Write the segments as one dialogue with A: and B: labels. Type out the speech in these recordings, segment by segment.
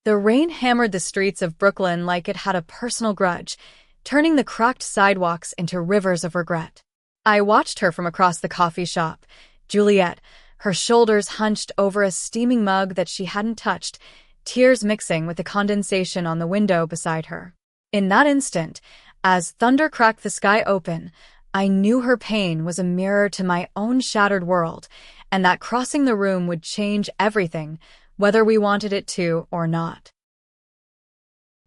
A: The rain hammered the streets of Brooklyn like it had a personal grudge, turning the cracked sidewalks into rivers of regret. I watched her from across the coffee shop, Juliet, her shoulders hunched over a steaming mug that she hadn't touched, tears mixing with the condensation on the window beside her. In that instant, as thunder cracked the sky open, I knew her pain was a mirror to my own shattered world, and that crossing the room would change everything, whether we wanted it to or not.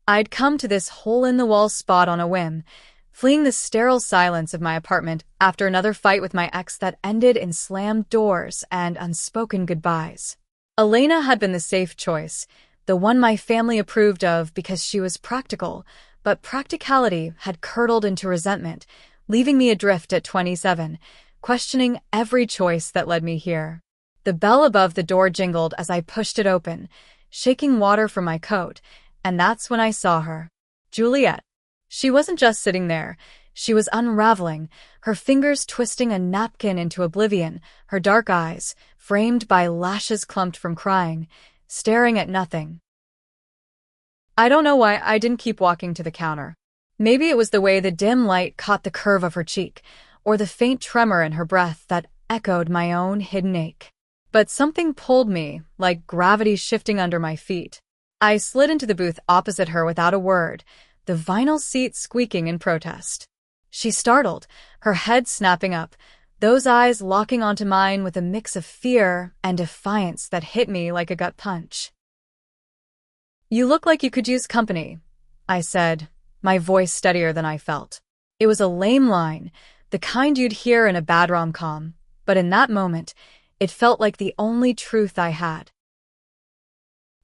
A: I'd come to this hole-in-the-wall spot on a whim, fleeing the sterile silence of my apartment after another fight with my ex that ended in slammed doors and unspoken goodbyes. Elena had been the safe choice, the one my family approved of because she was practical, but practicality had curdled into resentment, leaving me adrift at 27, questioning every choice that led me here. The bell above the door jingled as I pushed it open, shaking water from my coat, and that's when I saw her. Juliet. She wasn't just sitting there. She was unraveling, her fingers twisting a napkin into oblivion, her dark eyes, framed by lashes clumped from crying, staring at nothing. I don't know why I didn't keep walking to the counter. Maybe it was the way the dim light caught the curve of her cheek, or the faint tremor in her breath that echoed my own hidden ache. But something pulled me, like gravity shifting under my feet. I slid into the booth opposite her without a word, the vinyl seat squeaking in protest. She startled, her head snapping up, those eyes locking onto mine with a mix of fear and defiance that hit me like a gut punch. "You look like you could use company," I said, my voice steadier than I felt. It was a lame line, the kind you'd hear in a bad rom-com, but in that moment, it felt like the only truth I had.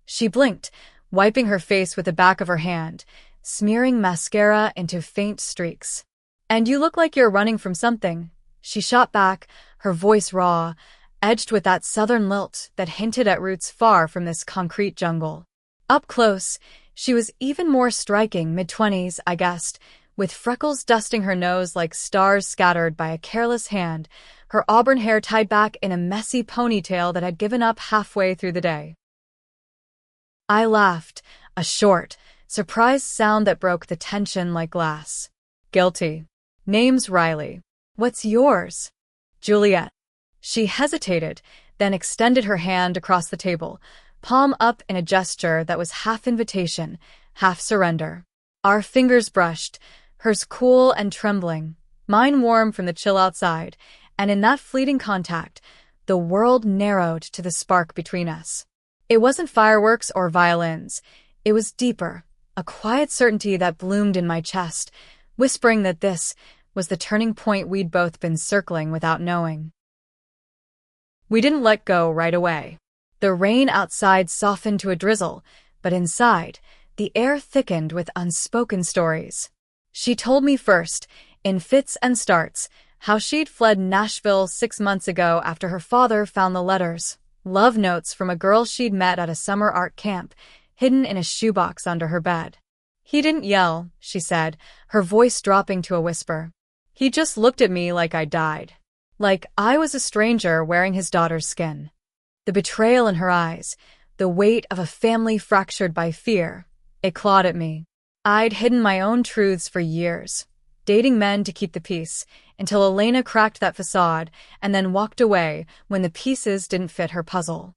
A: She blinked, wiping her face with the back of her hand, smearing mascara into faint streaks. "And you look like you're running from something," she shot back, her voice raw, edged with that southern lilt that hinted at roots far from this concrete jungle. Up close, she was even more striking, mid-20s, I guessed, with freckles dusting her nose like stars scattered by a careless hand, her auburn hair tied back in a messy ponytail that had given up halfway through the day. I laughed, a short, surprised sound that broke the tension like glass. "Guilty. Name's Riley. What's yours?" "Juliet." She hesitated, then extended her hand across the table, palm up in a gesture that was half invitation, half surrender. Our fingers brushed, hers cool and trembling, mine warm from the chill outside, and in that fleeting contact, the world narrowed to the spark between us. It wasn't fireworks or violins. It was deeper, a quiet certainty that bloomed in my chest, whispering that this was the turning point we'd both been circling without knowing. We didn't let go right away. The rain outside softened to a drizzle, but inside, the air thickened with unspoken stories. She told me first, in fits and starts, how she'd fled Nashville 6 months ago after her father found the letters, love notes from a girl she'd met at a summer art camp, hidden in a shoebox under her bed. "He didn't yell," she said, her voice dropping to a whisper. "He just looked at me like I died. Like I was a stranger wearing his daughter's skin." The betrayal in her eyes, the weight of a family fractured by fear, it clawed at me. I'd hidden my own truths for years, dating men to keep the peace, until Elena cracked that facade and then walked away when the pieces didn't fit her puzzle.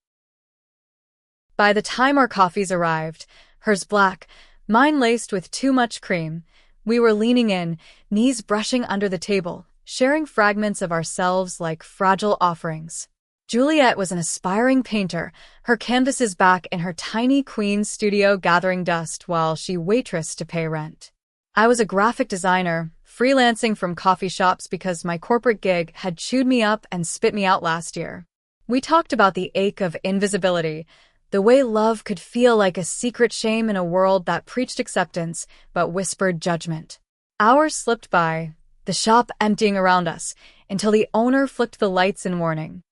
A: By the time our coffees arrived, hers black, mine laced with too much cream, we were leaning in, knees brushing under the table, sharing fragments of ourselves like fragile offerings. Juliet was an aspiring painter, her canvases back in her tiny Queen's studio gathering dust while she waitressed to pay rent. I was a graphic designer, freelancing from coffee shops because my corporate gig had chewed me up and spit me out last year. We talked about the ache of invisibility, the way love could feel like a secret shame in a world that preached acceptance but whispered judgment. Hours slipped by, the shop emptying around us, until the owner flicked the lights in warning.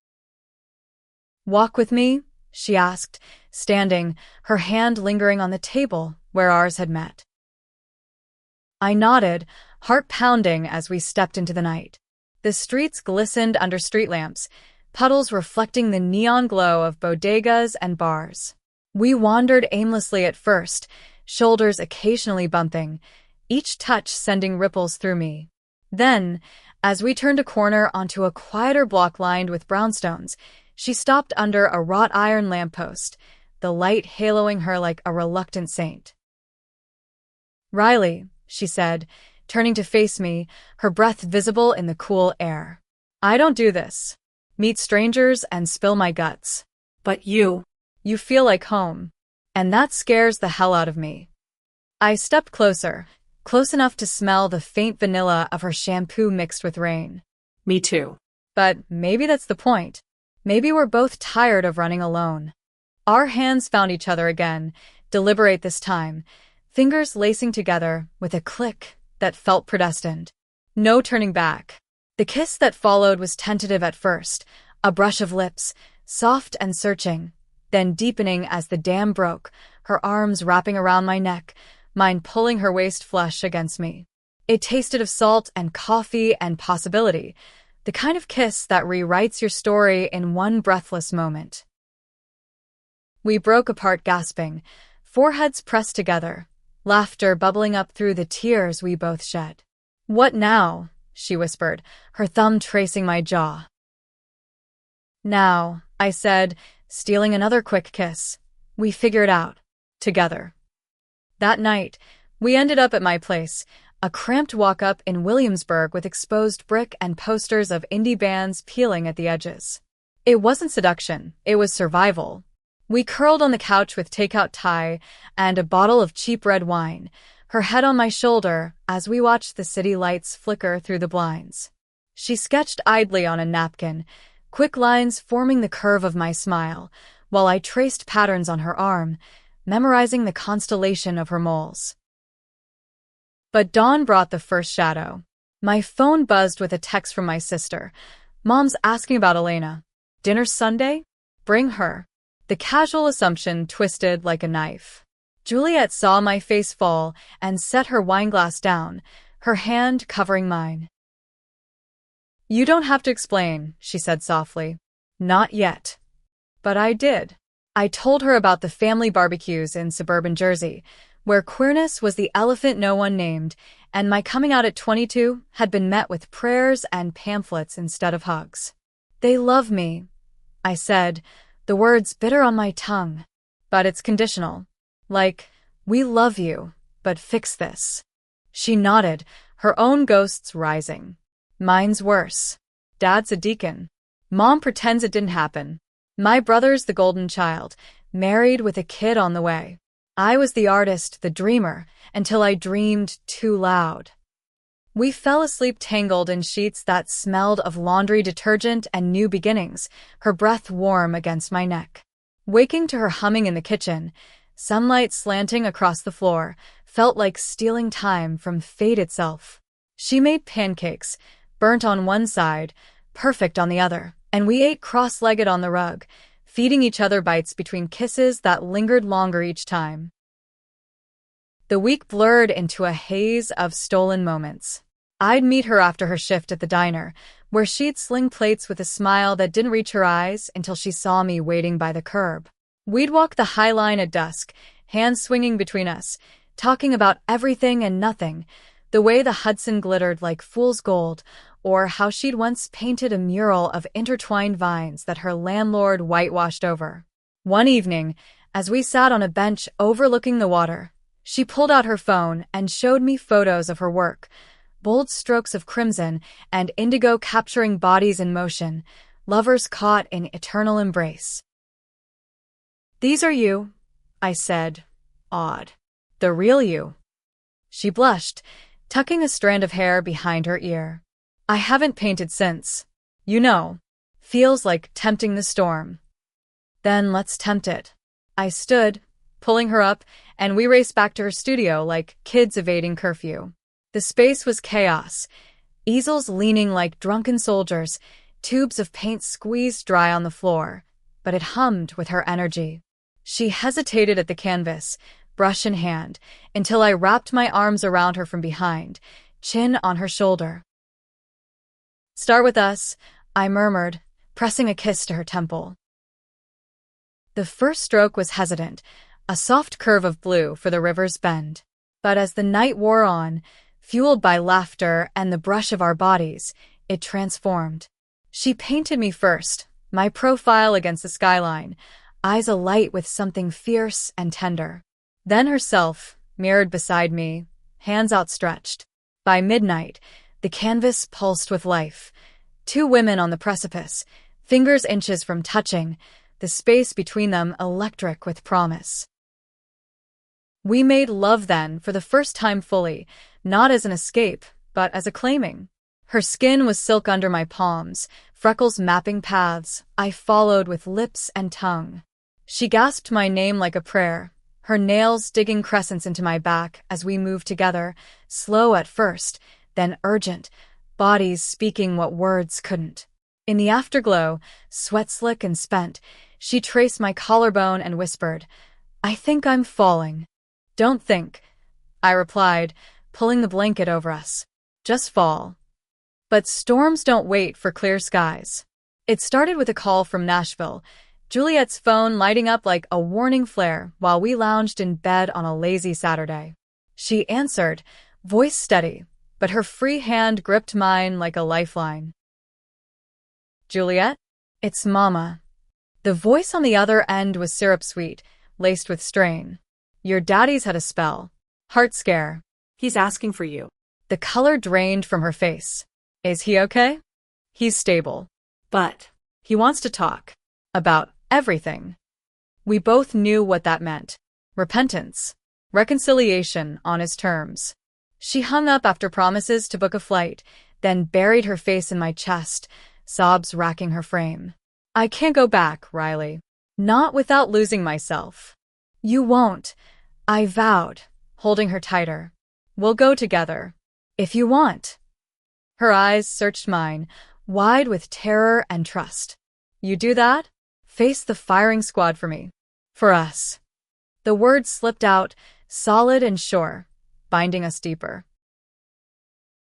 A: "Walk with me?" she asked, standing, her hand lingering on the table where ours had met. I nodded, heart pounding as we stepped into the night. The streets glistened under street lamps, puddles reflecting the neon glow of bodegas and bars. We wandered aimlessly at first, shoulders occasionally bumping, each touch sending ripples through me. Then, as we turned a corner onto a quieter block lined with brownstones, she stopped under a wrought iron lamppost, the light haloing her like a reluctant saint. "Riley," she said, turning to face me, her breath visible in the cool air. "I don't do this. Meet strangers and spill my guts. But you feel like home. And that scares the hell out of me." I stepped closer, close enough to smell the faint vanilla of her shampoo mixed with rain.
B: Me too.
A: But maybe that's the point. Maybe we're both tired of running alone. Our hands found each other again, deliberate this time, fingers lacing together with a click that felt predestined. No turning back. The kiss that followed was tentative at first, a brush of lips, soft and searching, then deepening as the dam broke, her arms wrapping around my neck, mine pulling her waist flush against me. It tasted of salt and coffee and possibility, the kind of kiss that rewrites your story in one breathless moment. We broke apart gasping, foreheads pressed together, laughter bubbling up through the tears we both shed. "What now?" she whispered, her thumb tracing my jaw. "Now," I said, stealing another quick kiss. "We figure it out. Together." That night, we ended up at my place, a cramped walk-up in Williamsburg with exposed brick and posters of indie bands peeling at the edges. It wasn't seduction, it was survival. We curled on the couch with takeout Thai and a bottle of cheap red wine, her head on my shoulder as we watched the city lights flicker through the blinds. She sketched idly on a napkin, quick lines forming the curve of my smile, while I traced patterns on her arm, memorizing the constellation of her moles. But dawn brought the first shadow. My phone buzzed with a text from my sister. "Mom's asking about Elena. Dinner Sunday? Bring her." The casual assumption twisted like a knife. Juliet saw my face fall and set her wineglass down, her hand covering mine. "You don't have to explain," she said softly. "Not yet." But I did. I told her about the family barbecues in suburban Jersey, where queerness was the elephant no one named, and my coming out at 22 had been met with prayers and pamphlets instead of hugs. "They love me," I said, the words bitter on my tongue. "But it's conditional. Like, we love you, but fix this." She nodded, her own ghosts rising. "Mine's worse. Dad's a deacon. Mom pretends it didn't happen. My brother's the golden child, married with a kid on the way. I was the artist, the dreamer, until I dreamed too loud." We fell asleep tangled in sheets that smelled of laundry detergent and new beginnings, her breath warm against my neck. Waking to her humming in the kitchen, sunlight slanting across the floor, felt like stealing time from fate itself. She made pancakes, burnt on one side, perfect on the other, and we ate cross-legged on the rug, feeding each other bites between kisses that lingered longer each time. The week blurred into a haze of stolen moments. I'd meet her after her shift at the diner, where she'd sling plates with a smile that didn't reach her eyes until she saw me waiting by the curb. We'd walk the High Line at dusk, hands swinging between us, talking about everything and nothing, the way the Hudson glittered like fool's gold, or how she'd once painted a mural of intertwined vines that her landlord whitewashed over. One evening, as we sat on a bench overlooking the water, she pulled out her phone and showed me photos of her work, bold strokes of crimson and indigo capturing bodies in motion, lovers caught in eternal embrace. "These are you," I said, awed. "The real you." She blushed, tucking a strand of hair behind her ear. "I haven't painted since. You know, feels like tempting the storm." "Then let's tempt it." I stood, pulling her up, and we raced back to her studio like kids evading curfew. The space was chaos, easels leaning like drunken soldiers, tubes of paint squeezed dry on the floor, but it hummed with her energy. She hesitated at the canvas, brush in hand, until I wrapped my arms around her from behind, chin on her shoulder. "Start with us," I murmured, pressing a kiss to her temple. The first stroke was hesitant, a soft curve of blue for the river's bend. But as the night wore on, fueled by laughter and the brush of our bodies, it transformed. She painted me first, my profile against the skyline, eyes alight with something fierce and tender. Then herself, mirrored beside me, hands outstretched. By midnight, the canvas pulsed with life. Two women on the precipice, fingers inches from touching, the space between them electric with promise. We made love then for the first time fully, not as an escape, but as a claiming. Her skin was silk under my palms, freckles mapping paths I followed with lips and tongue. She gasped my name like a prayer, her nails digging crescents into my back as we moved together, slow at first, then urgent, bodies speaking what words couldn't. In the afterglow, sweat-slick and spent, she traced my collarbone and whispered, "I think I'm falling." "Don't think," I replied, pulling the blanket over us. "Just fall." But storms don't wait for clear skies. It started with a call from Nashville, Juliet's phone lighting up like a warning flare while we lounged in bed on a lazy Saturday. She answered, voice steady, but her free hand gripped mine like a lifeline. "Juliet? It's Mama." The voice on the other end was syrup-sweet, laced with strain. "Your daddy's had a spell. Heart scare.
B: He's asking for you."
A: The color drained from her face. "Is he okay?" "He's stable.
B: But
A: He wants to talk. About everything." We both knew what that meant. Repentance. Reconciliation on his terms. She hung up after promises to book a flight, then buried her face in my chest, sobs racking her frame. "I can't go back, Riley. Not without losing myself." "You won't," I vowed, holding her tighter. "We'll go together. If you want." Her eyes searched mine, wide with terror and trust. "You do that? Face the firing squad for me. For us." The words slipped out, solid and sure, binding us deeper.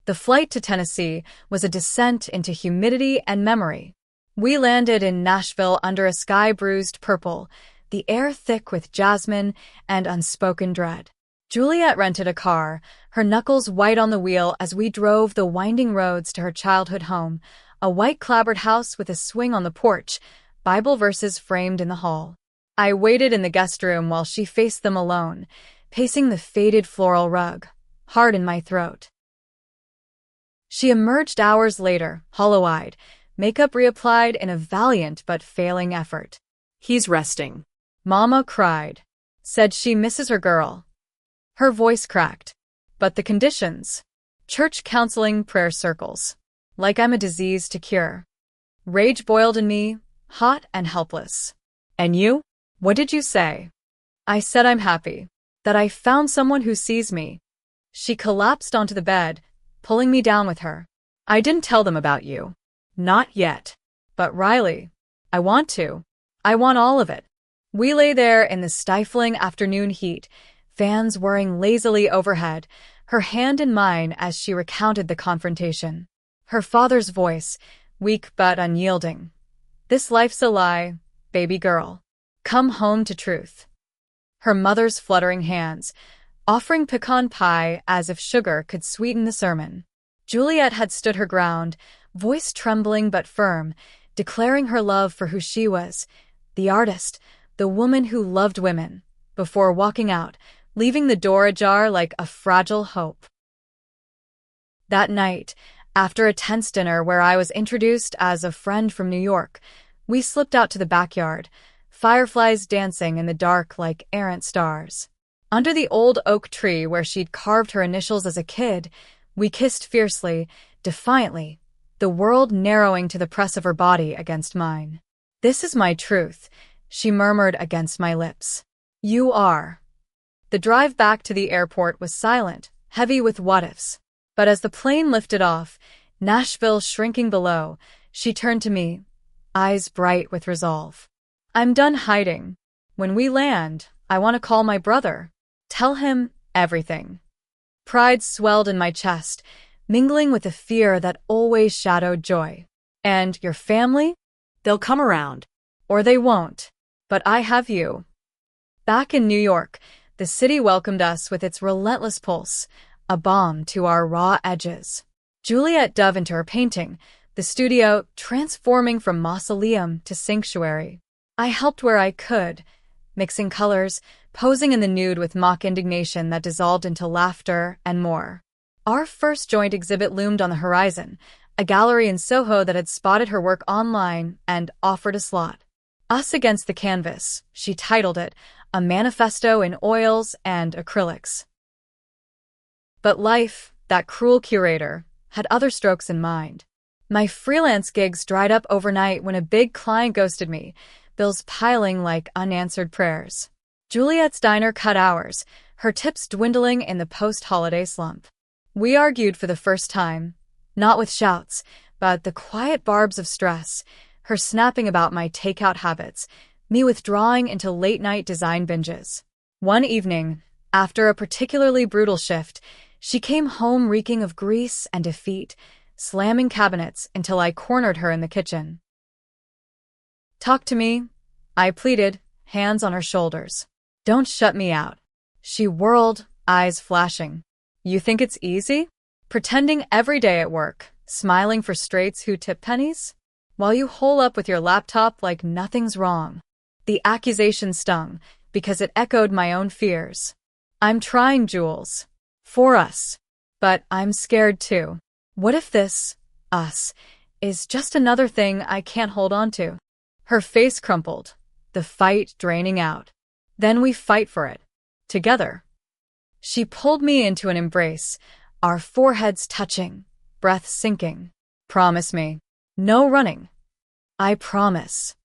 A: The flight to Tennessee was a descent into humidity and memory. We landed in Nashville under a sky bruised purple, the air thick with jasmine and unspoken dread. Juliet rented a car, her knuckles white on the wheel as we drove the winding roads to her childhood home, a white clapboard house with a swing on the porch, Bible verses framed in the hall. I waited in the guest room while she faced them alone, pacing the faded floral rug, heart in my throat. She emerged hours later, hollow-eyed, makeup reapplied in a valiant but failing effort.
B: he's resting.
A: Mama cried. Said she misses her girl. Her voice cracked. But the conditions? Church counseling, prayer circles. Like I'm a disease to cure. Rage boiled in me, hot and helpless. "And you? What did you say?" "I said I'm happy. That I found someone who sees me." She collapsed onto the bed, pulling me down with her. "I didn't tell them about you. Not yet. But Riley, I want to. I want all of it." We lay there in the stifling afternoon heat, fans whirring lazily overhead, her hand in mine as she recounted the confrontation. Her father's voice, weak but unyielding. "This life's a lie, baby girl. Come home to truth." Her mother's fluttering hands, offering pecan pie as if sugar could sweeten the sermon. Juliet had stood her ground, voice trembling but firm, declaring her love for who she was, the artist, the woman who loved women, before walking out, leaving the door ajar like a fragile hope. That night, after a tense dinner where I was introduced as a friend from New York, we slipped out to the backyard, fireflies dancing in the dark like errant stars. Under the old oak tree where she'd carved her initials as a kid, we kissed fiercely, defiantly, the world narrowing to the press of her body against mine. "This is my truth," she murmured against my lips. "You are." The drive back to the airport was silent, heavy with what-ifs. But as the plane lifted off, Nashville shrinking below, she turned to me, eyes bright with resolve. "I'm done hiding. When we land, I want to call my brother. Tell him everything." Pride swelled in my chest, mingling with a fear that always shadowed joy. "And your family?"
B: They'll come around.
A: "Or they won't." But I have you. Back in New York, the city welcomed us with its relentless pulse, a balm to our raw edges. Juliet dove into her painting, the studio transforming from mausoleum to sanctuary. I helped where I could, mixing colors, posing in the nude with mock indignation that dissolved into laughter and more. Our first joint exhibit loomed on the horizon, a gallery in Soho that had spotted her work online and offered a slot. Us Against the Canvas, she titled it, a manifesto in oils and acrylics. But life, that cruel curator, had other strokes in mind. My freelance gigs dried up overnight when a big client ghosted me, bills piling like unanswered prayers. Juliet's diner cut hours, her tips dwindling in the post-holiday slump. We argued for the first time, not with shouts, but the quiet barbs of stress, her snapping about my takeout habits, me withdrawing into late-night design binges. One evening, after a particularly brutal shift, she came home reeking of grease and defeat, slamming cabinets until I cornered her in the kitchen. "Talk to me," I pleaded, hands on her shoulders. "Don't shut me out." She whirled, eyes flashing. "You think it's easy? Pretending every day at work, smiling for straights who tip pennies? While you hole up with your laptop like nothing's wrong." The accusation stung, because it echoed my own fears. "I'm trying, Jules. For us. But I'm scared too. What if this, us, is just another thing I can't hold on to?" Her face crumpled, the fight draining out. "Then we fight for it. Together." She pulled me into an embrace, our foreheads touching, breath sinking. "Promise me. No running." "I promise."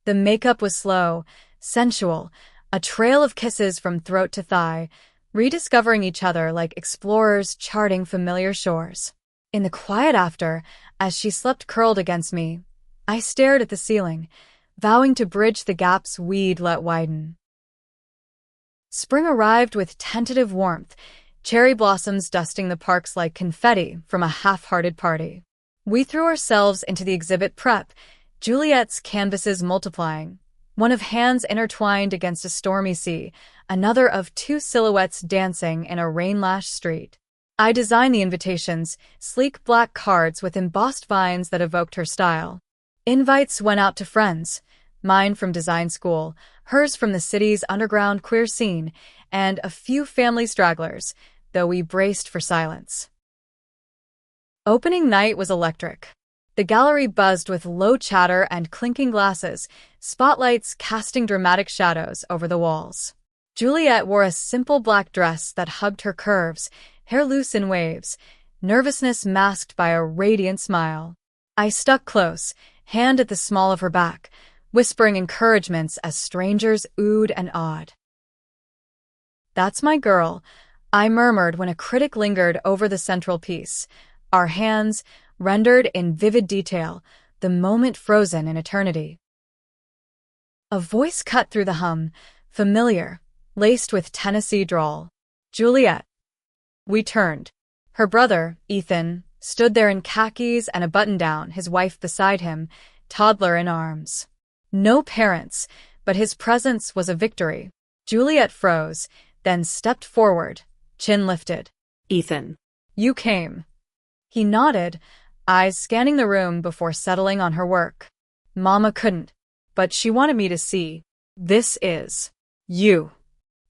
A: The makeup was slow, sensual, a trail of kisses from throat to thigh, rediscovering each other like explorers charting familiar shores. In the quiet after, as she slept curled against me, I stared at the ceiling, vowing to bridge the gaps we'd let widen. Spring arrived with tentative warmth, cherry blossoms dusting the parks like confetti from a half-hearted party. We threw ourselves into the exhibit prep, Juliet's canvases multiplying, one of hands intertwined against a stormy sea, another of two silhouettes dancing in a rain-lashed street. I designed the invitations, sleek black cards with embossed vines that evoked her style. Invites went out to friends, mine from design school, hers from the city's underground queer scene, and a few family stragglers, though we braced for silence. Opening night was electric. The gallery buzzed with low chatter and clinking glasses, spotlights casting dramatic shadows over the walls. Juliet wore a simple black dress that hugged her curves, hair loose in waves, nervousness masked by a radiant smile. I stuck close, hand at the small of her back, whispering encouragements as strangers oohed and awed. "That's my girl," I murmured when a critic lingered over the central piece, our hands rendered in vivid detail, the moment frozen in eternity. A voice cut through the hum, familiar, laced with Tennessee drawl. "Juliet." We turned. Her brother, Ethan, stood there in khakis and a button-down, his wife beside him, toddler in arms. No parents, but his presence was a victory. Juliet froze, then stepped forward, chin lifted.
B: "Ethan."
A: "You came." He nodded, eyes scanning the room before settling on her work. "Mama couldn't, but she wanted me to see. This is you."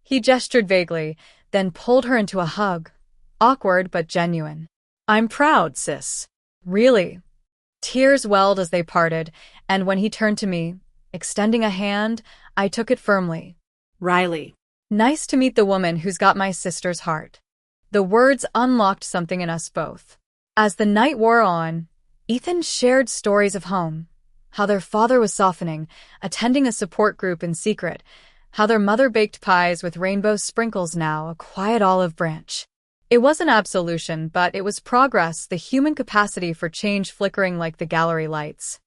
A: He gestured vaguely, then pulled her into a hug. Awkward but genuine. "I'm proud, sis." "Really?" Tears welled as they parted, and when he turned to me, extending a hand, I took it firmly.
B: "Riley."
A: "Nice to meet the woman who's got my sister's heart." The words unlocked something in us both. As the night wore on, Ethan shared stories of home, how their father was softening, attending a support group in secret, how their mother baked pies with rainbow sprinkles now, a quiet olive branch. It wasn't absolution, but it was progress, the human capacity for change flickering like the gallery lights.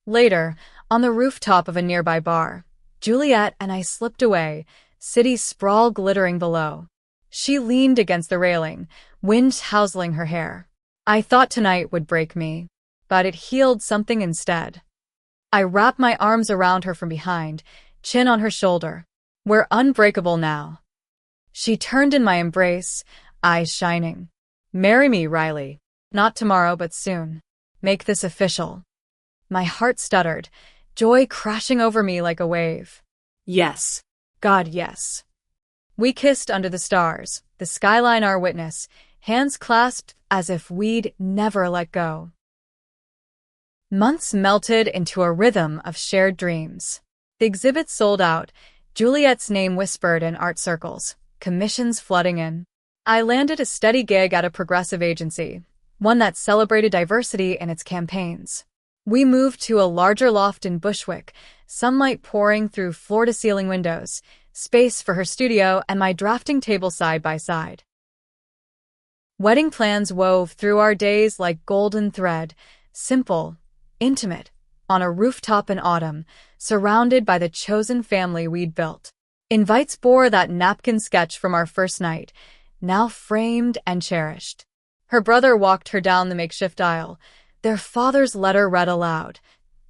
A: Later, on the rooftop of a nearby bar, Juliet and I slipped away, city sprawl glittering below. She leaned against the railing, wind tousling her hair. I thought tonight would break me, but it healed something instead. I wrapped my arms around her from behind, chin on her shoulder. We're unbreakable now. She turned in my embrace, eyes shining. Marry me, Riley. Not tomorrow, but soon. Make this official. My heart stuttered, joy crashing over me like a wave.
B: Yes.
A: God, yes. We kissed under the stars, the skyline our witness, hands clasped as if we'd never let go. Months melted into a rhythm of shared dreams. The exhibit sold out, Juliet's name whispered in art circles, commissions flooding in. I landed a steady gig at a progressive agency, one that celebrated diversity in its campaigns. We moved to a larger loft in Bushwick, sunlight pouring through floor-to-ceiling windows, space for her studio and my drafting table side by side. Wedding plans wove through our days like golden thread, simple, intimate, on a rooftop in autumn, surrounded by the chosen family we'd built. Invites bore that napkin sketch from our first night, now framed and cherished. Her brother walked her down the makeshift aisle, their father's letter read aloud,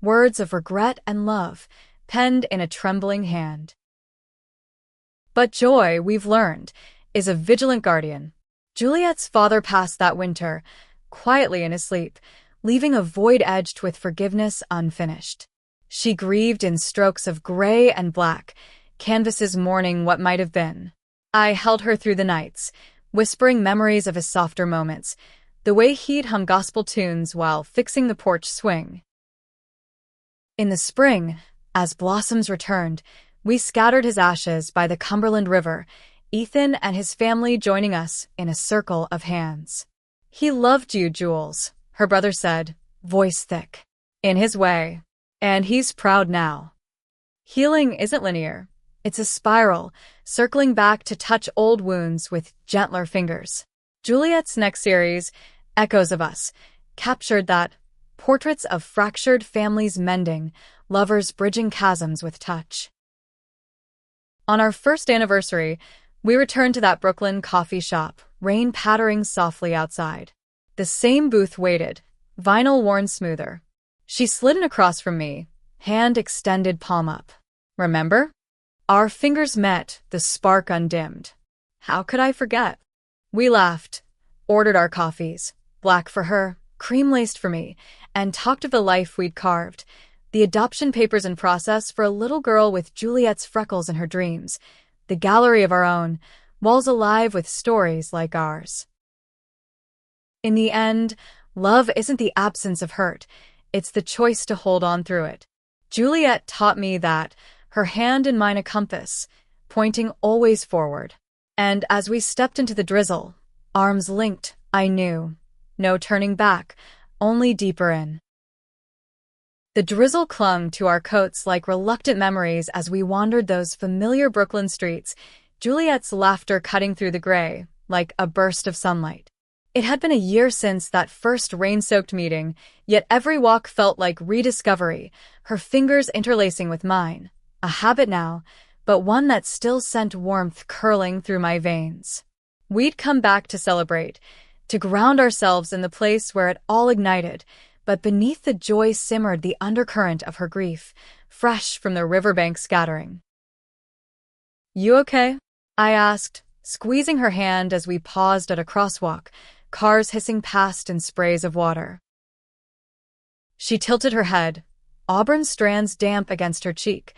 A: words of regret and love, penned in a trembling hand. But joy, we've learned, is a vigilant guardian. Juliet's father passed that winter, quietly in his sleep, leaving a void edged with forgiveness unfinished. She grieved in strokes of gray and black, canvases mourning what might have been. I held her through the nights, whispering memories of his softer moments, the way he'd hum gospel tunes while fixing the porch swing. In the spring, as blossoms returned, we scattered his ashes by the Cumberland River, Ethan and his family joining us in a circle of hands. He loved you, Jules, her brother said, voice thick. In his way. And he's proud now. Healing isn't linear. It's a spiral, circling back to touch old wounds with gentler fingers. Juliet's next series, Echoes of Us, captured that, portraits of fractured families mending, lovers bridging chasms with touch. On our first anniversary, we returned to that Brooklyn coffee shop, rain pattering softly outside. The same booth waited, vinyl worn smoother. She slid in across from me, hand extended, palm up. Remember? Our fingers met, the spark undimmed. How could I forget? We laughed, ordered our coffees, black for her, cream-laced for me, and talked of the life we'd carved, the adoption papers in process for a little girl with Juliet's freckles in her dreams, the gallery of our own, walls alive with stories like ours. In the end, love isn't the absence of hurt, it's the choice to hold on through it. Juliet taught me that, her hand in mine a compass, pointing always forward. And as we stepped into the drizzle, arms linked, I knew. No turning back, only deeper in. The drizzle clung to our coats like reluctant memories as we wandered those familiar Brooklyn streets, Juliet's laughter cutting through the gray, like a burst of sunlight. It had been a year since that first rain-soaked meeting, yet every walk felt like rediscovery, her fingers interlacing with mine. A habit now, but one that still sent warmth curling through my veins. We'd come back to celebrate, to ground ourselves in the place where it all ignited, but beneath the joy simmered the undercurrent of her grief, fresh from the riverbank scattering. You okay? I asked, squeezing her hand as we paused at a crosswalk, cars hissing past in sprays of water. She tilted her head, auburn strands damp against her cheek,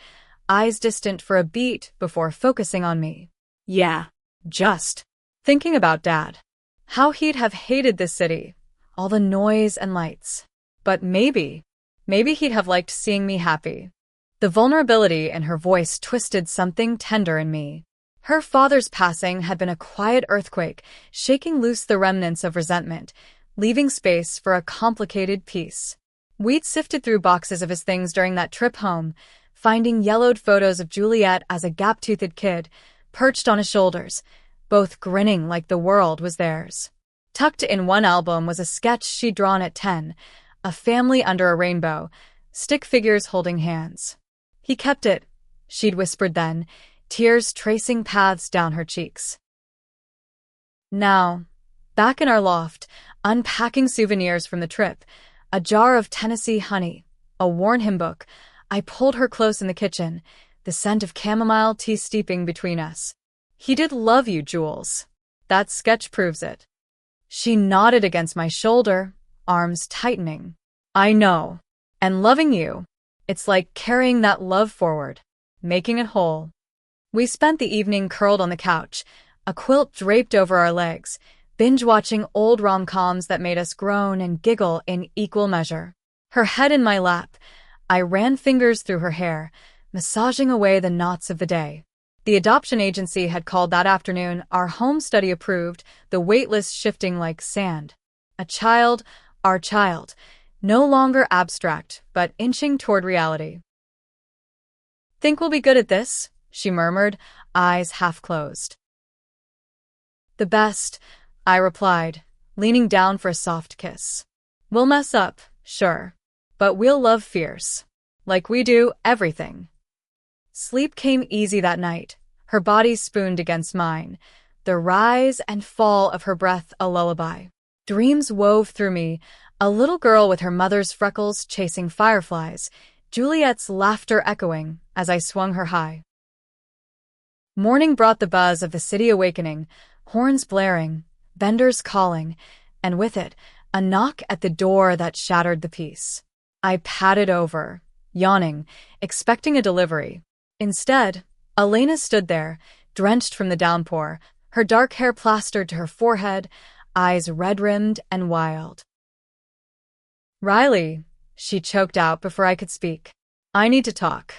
A: eyes distant for a beat before focusing on me.
B: Yeah,
A: Just thinking about Dad. How he'd have hated this city, all the noise and lights. But maybe he'd have liked seeing me happy. The vulnerability in her voice twisted something tender in me. Her father's passing had been a quiet earthquake, shaking loose the remnants of resentment, leaving space for a complicated peace. We'd sifted through boxes of his things during that trip home, finding yellowed photos of Juliet as a gap-toothed kid, perched on his shoulders, both grinning like the world was theirs. Tucked in one album was a sketch she'd drawn at 10, a family under a rainbow, stick figures holding hands. He kept it, she'd whispered then, tears tracing paths down her cheeks. Now, back in our loft, unpacking souvenirs from the trip, a jar of Tennessee honey, a worn hymn book. I pulled her close in the kitchen, the scent of chamomile tea steeping between us. He did love you, Jules. That sketch proves it. She nodded against my shoulder, arms tightening. I know. And loving you. It's like carrying that love forward, making it whole. We spent the evening curled on the couch, a quilt draped over our legs, binge-watching old rom-coms that made us groan and giggle in equal measure. Her head in my lap, I ran fingers through her hair, massaging away the knots of the day. The adoption agency had called that afternoon, our home study approved, the wait list shifting like sand. A child, our child, no longer abstract, but inching toward reality. Think we'll be good at this? She murmured, eyes half closed. The best, I replied, leaning down for a soft kiss. We'll mess up, sure, but we'll love fierce. Like we do everything. Sleep came easy that night, her body spooned against mine, the rise and fall of her breath a lullaby. Dreams wove through me, a little girl with her mother's freckles chasing fireflies, Juliet's laughter echoing as I swung her high. Morning brought the buzz of the city awakening, horns blaring, vendors calling, and with it, a knock at the door that shattered the peace. I padded over, yawning, expecting a delivery. Instead, Elena stood there, drenched from the downpour, her dark hair plastered to her forehead, eyes red-rimmed and wild. Riley, she choked out before I could speak. I need to talk.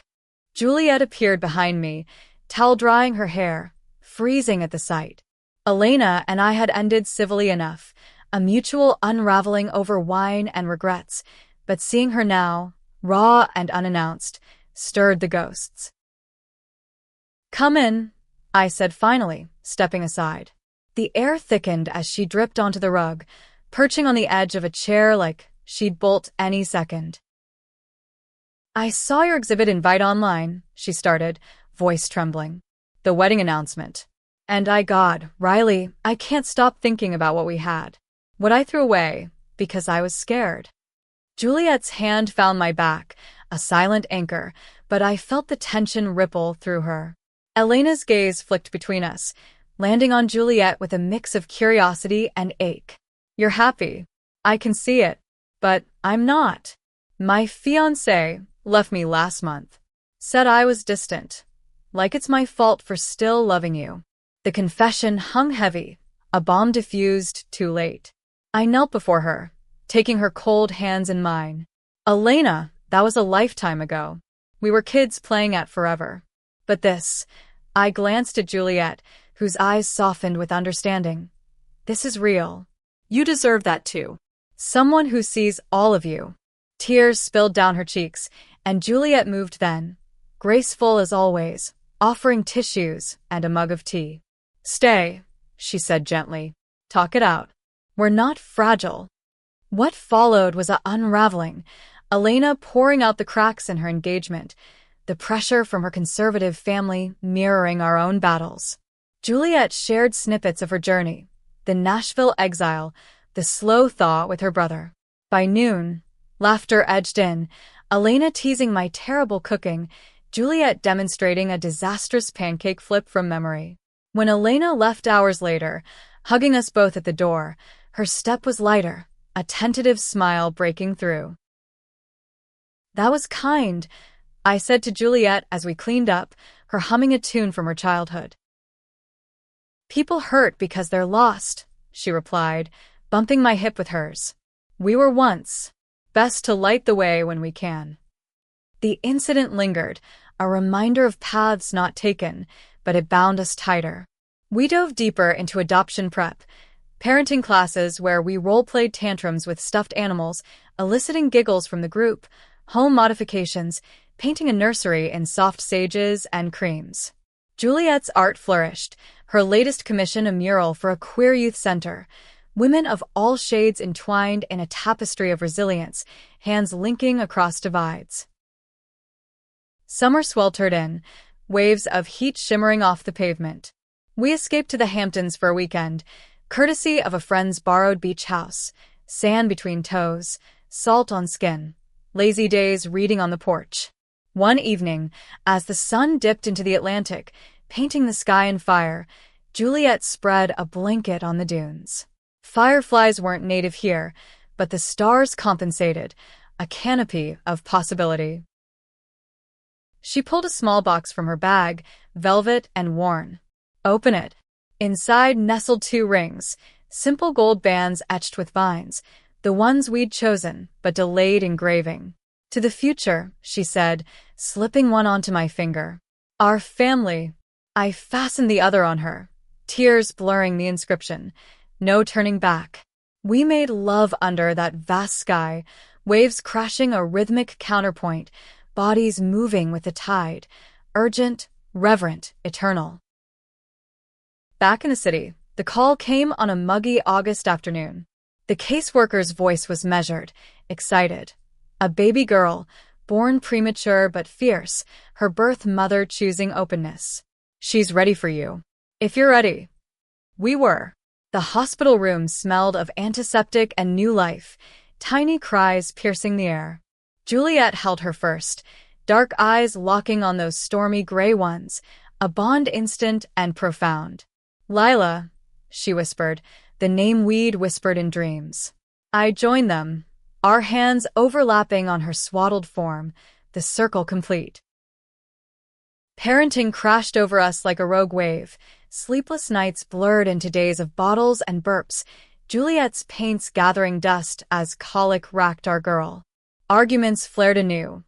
A: Juliet appeared behind me, towel drying her hair, freezing at the sight. Elena and I had ended civilly enough, a mutual unraveling over wine and regrets, but seeing her now, raw and unannounced, stirred the ghosts. Come in, I said finally, stepping aside. The air thickened as she dripped onto the rug, perching on the edge of a chair like she'd bolt any second. I saw your exhibit invite online, she started, voice trembling. The wedding announcement. And God, Riley, I can't stop thinking about what we had. What I threw away, because I was scared. Juliet's hand found my back, a silent anchor, but I felt the tension ripple through her. Elena's gaze flicked between us, landing on Juliet with a mix of curiosity and ache. You're happy. I can see it. But I'm not. My fiancé left me last month. Said I was distant. Like it's my fault for still loving you. The confession hung heavy, a bomb diffused too late. I knelt before her, taking her cold hands in mine. Elena, that was a lifetime ago. We were kids playing at forever. But this, I glanced at Juliet, whose eyes softened with understanding. This is real.
B: You deserve that too.
A: Someone who sees all of you. Tears spilled down her cheeks, and Juliet moved then, graceful as always, offering tissues and a mug of tea. Stay, she said gently. Talk it out. We're not fragile. What followed was an unraveling, Elena pouring out the cracks in her engagement, the pressure from her conservative family mirroring our own battles. Juliet shared snippets of her journey, the Nashville exile, the slow thaw with her brother. By noon, laughter edged in, Elena teasing my terrible cooking, Juliet demonstrating a disastrous pancake flip from memory. When Elena left hours later, hugging us both at the door, her step was lighter, a tentative smile breaking through. That was kind, I said to Juliet as we cleaned up, her humming a tune from her childhood. People hurt because they're lost, she replied, bumping my hip with hers. We were once. Best to light the way when we can. The incident lingered, a reminder of paths not taken, but it bound us tighter. We dove deeper into adoption prep, parenting classes where we role-played tantrums with stuffed animals, eliciting giggles from the group, home modifications, painting a nursery in soft sages and creams. Juliet's art flourished, her latest commission a mural for a queer youth center, women of all shades entwined in a tapestry of resilience, hands linking across divides. Summer sweltered in, waves of heat shimmering off the pavement. We escaped to the Hamptons for a weekend, courtesy of a friend's borrowed beach house, sand between toes, salt on skin. lazy days reading on the porch. One evening, as the sun dipped into the Atlantic, painting the sky in fire, Juliet spread a blanket on the dunes. Fireflies weren't native here, but the stars compensated, a canopy of possibility. She pulled a small box from her bag, velvet and worn. Open it. Inside nestled 2 rings, simple gold bands etched with vines, the ones we'd chosen, but delayed engraving. To the future, she said, slipping one onto my finger. Our family. I fastened the other on her, tears blurring the inscription. No turning back. We made love under that vast sky, waves crashing a rhythmic counterpoint, bodies moving with the tide, urgent, reverent, eternal. Back in the city, the call came on a muggy August afternoon. The caseworker's voice was measured, excited. A baby girl, born premature but fierce, her birth mother choosing openness. She's ready for you. If you're ready. We were. The hospital room smelled of antiseptic and new life, tiny cries piercing the air. Juliet held her first, dark eyes locking on those stormy gray ones, a bond instant and profound. Lila, she whispered, the name we'd whispered in dreams. I joined them, our hands overlapping on her swaddled form, the circle complete. Parenting crashed over us like a rogue wave. Sleepless nights blurred into days of bottles and burps, Juliet's paints gathering dust as colic racked our girl. Arguments flared anew,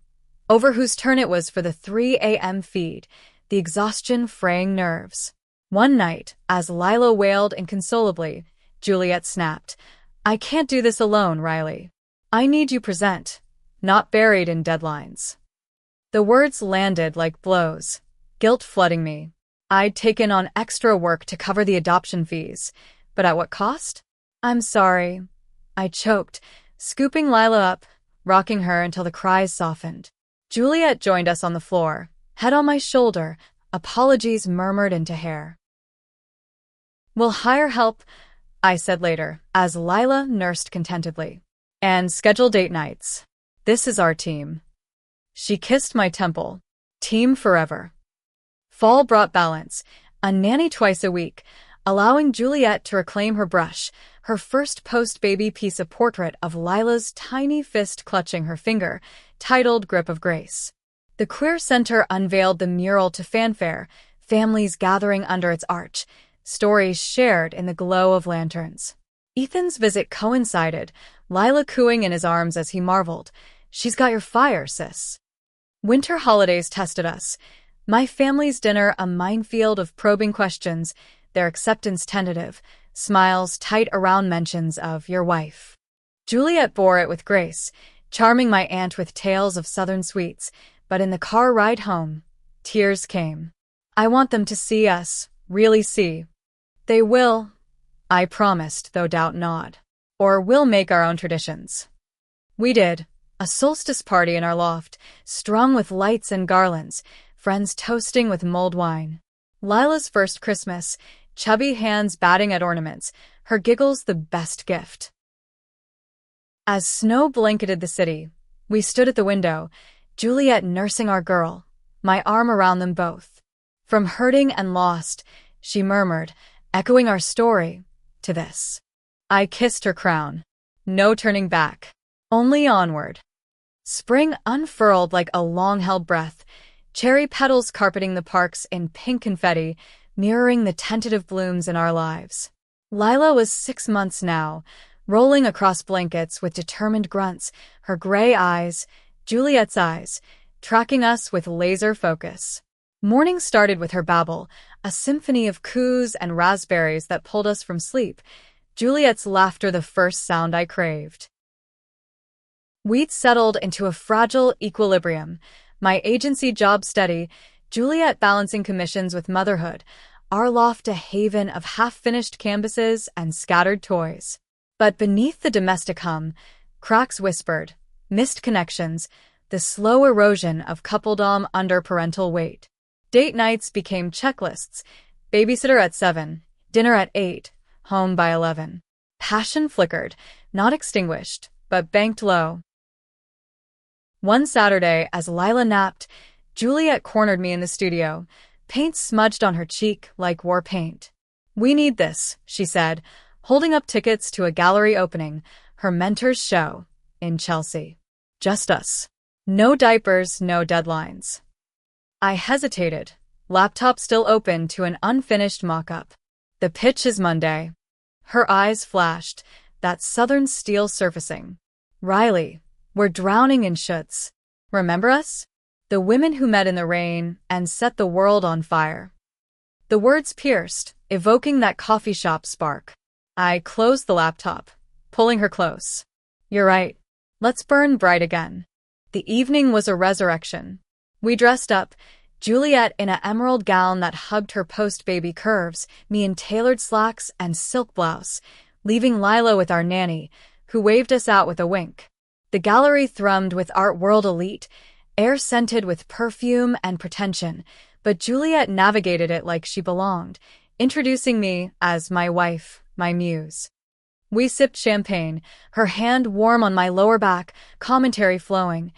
A: over whose turn it was for the 3 a.m. feed, the exhaustion fraying nerves. One night, as Lila wailed inconsolably, Juliet snapped, I can't do this alone, Riley. I need you present, not buried in deadlines. The words landed like blows, guilt flooding me. I'd taken on extra work to cover the adoption fees, but at what cost? I'm sorry. I choked, scooping Lila up, rocking her until the cries softened. Juliet joined us on the floor, head on my shoulder, apologies murmured into hair. We'll hire help, I said later, as Lila nursed contentedly. And schedule date nights. This is our team. She kissed my temple. Team forever. Fall brought balance, a nanny twice a week, allowing Juliet to reclaim her brush, her first post-baby piece a portrait of Lila's tiny fist clutching her finger, titled Grip of Grace. The Queer Center unveiled the mural to fanfare, families gathering under its arch, stories shared in the glow of lanterns. Ethan's visit coincided, Lila cooing in his arms as he marveled, She's got your fire, sis. Winter holidays tested us. My family's dinner a minefield of probing questions, their acceptance tentative, smiles tight around mentions of your wife. Juliet bore it with grace, charming my aunt with tales of southern sweets, but in the car ride home, tears came. I want them to see us, really see. They will, I promised, though doubt not. Or we'll make our own traditions. We did. A solstice party in our loft, strung with lights and garlands, friends toasting with mulled wine. Lila's first Christmas, chubby hands batting at ornaments, her giggles the best gift. As snow blanketed the city, we stood at the window, Juliet nursing our girl, my arm around them both. From hurting and lost, she murmured, echoing our story, to this. I kissed her crown. No turning back. Only onward. Spring unfurled like a long-held breath, cherry petals carpeting the parks in pink confetti, mirroring the tentative blooms in our lives. Lila was 6 months now, rolling across blankets with determined grunts, her gray eyes, Juliet's eyes, tracking us with laser focus. Morning started with her babble, a symphony of coos and raspberries that pulled us from sleep, Juliet's laughter the first sound I craved. We'd settled into a fragile equilibrium, my agency job steady, Juliet balancing commissions with motherhood, our loft a haven of half-finished canvases and scattered toys. But beneath the domestic hum, cracks whispered, missed connections, the slow erosion of coupledom under parental weight. Date nights became checklists, babysitter at 7, dinner at 8, home by 11. Passion flickered, not extinguished, but banked low. One Saturday, as Lila napped, Juliet cornered me in the studio, paint smudged on her cheek like war paint. "We need this," she said, holding up tickets to a gallery opening, her mentor's show, in Chelsea. Just us. No diapers, no deadlines. I hesitated, laptop still open to an unfinished mock-up. "The pitch is Monday." Her eyes flashed, that southern steel surfacing. "Riley, we're drowning in shoulds. Remember us? The women who met in the rain and set the world on fire." The words pierced, evoking that coffee shop spark. I closed the laptop, pulling her close. "You're right. Let's burn bright again." The evening was a resurrection. We dressed up, Juliet in an emerald gown that hugged her post-baby curves, me in tailored slacks and silk blouse, leaving Lila with our nanny, who waved us out with a wink. The gallery thrummed with art world elite, air scented with perfume and pretension, but Juliet navigated it like she belonged, introducing me as my wife, my muse. We sipped champagne, her hand warm on my lower back, commentary flowing,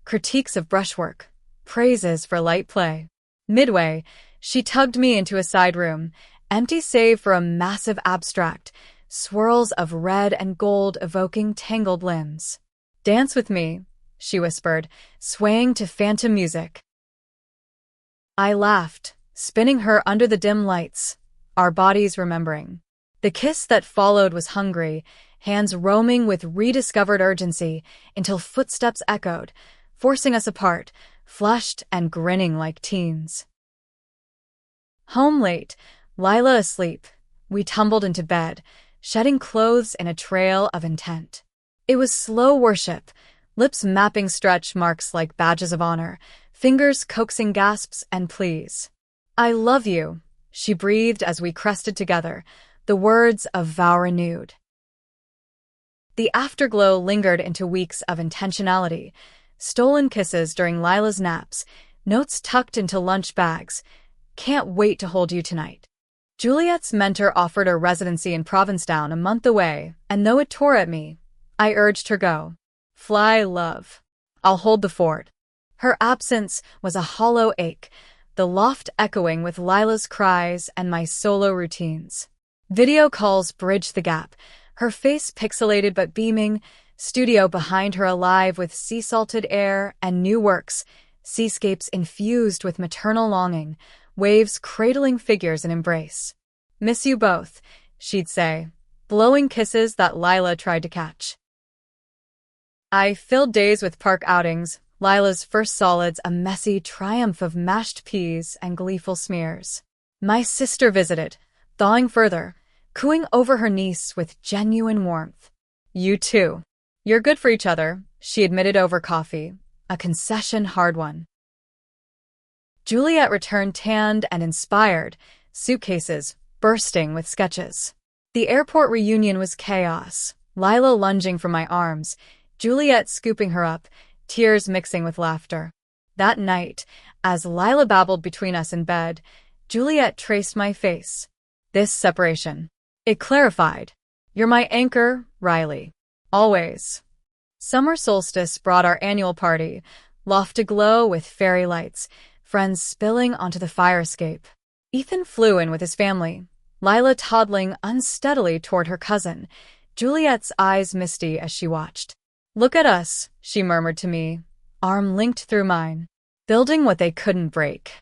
A: critiques of brushwork, praises for light play. Midway, she tugged me into a side room, empty save for a massive abstract, swirls of red and gold evoking tangled limbs. "Dance with me," she whispered, swaying to phantom music. I laughed, spinning her under the dim lights, our bodies remembering. The kiss that followed was hungry, hands roaming with rediscovered urgency until footsteps echoed, forcing us apart, flushed and grinning like teens. Home late, Lila asleep, we tumbled into bed, shedding clothes in a trail of intent. It was slow worship, lips mapping stretch marks like badges of honor, fingers coaxing gasps and pleas. "I love you," she breathed as we crested together, the words of vow renewed. The afterglow lingered into weeks of intentionality, stolen kisses during Lila's naps, notes tucked into lunch bags. "Can't wait to hold you tonight." Juliet's mentor offered a residency in Provincetown a month away, and though it tore at me, I urged her go. "Fly, love. I'll hold the fort." Her absence was a hollow ache, the loft echoing with Lila's cries and my solo routines. Video calls bridged the gap, her face pixelated but beaming, studio behind her alive with sea-salted air and new works, seascapes infused with maternal longing, waves cradling figures in embrace. "Miss you both," she'd say, blowing kisses that Lila tried to catch. I filled days with park outings, Lila's first solids a messy triumph of mashed peas and gleeful smears. My sister visited, thawing further, cooing over her niece with genuine warmth. "You too. You're good for each other," she admitted over coffee, a concession hard one. Juliet returned tanned and inspired, suitcases bursting with sketches. The airport reunion was chaos, Lila lunging from my arms, Juliet scooping her up, tears mixing with laughter. That night, as Lila babbled between us in bed, Juliet traced my face. This separation. It clarified. "You're my anchor, Riley. Always." Summer solstice brought our annual party, loft aglow with fairy lights, friends spilling onto the fire escape. Ethan flew in with his family, Lila toddling unsteadily toward her cousin, Juliet's eyes misty as she watched. "Look at us," she murmured to me, arm linked through mine, building what they couldn't break.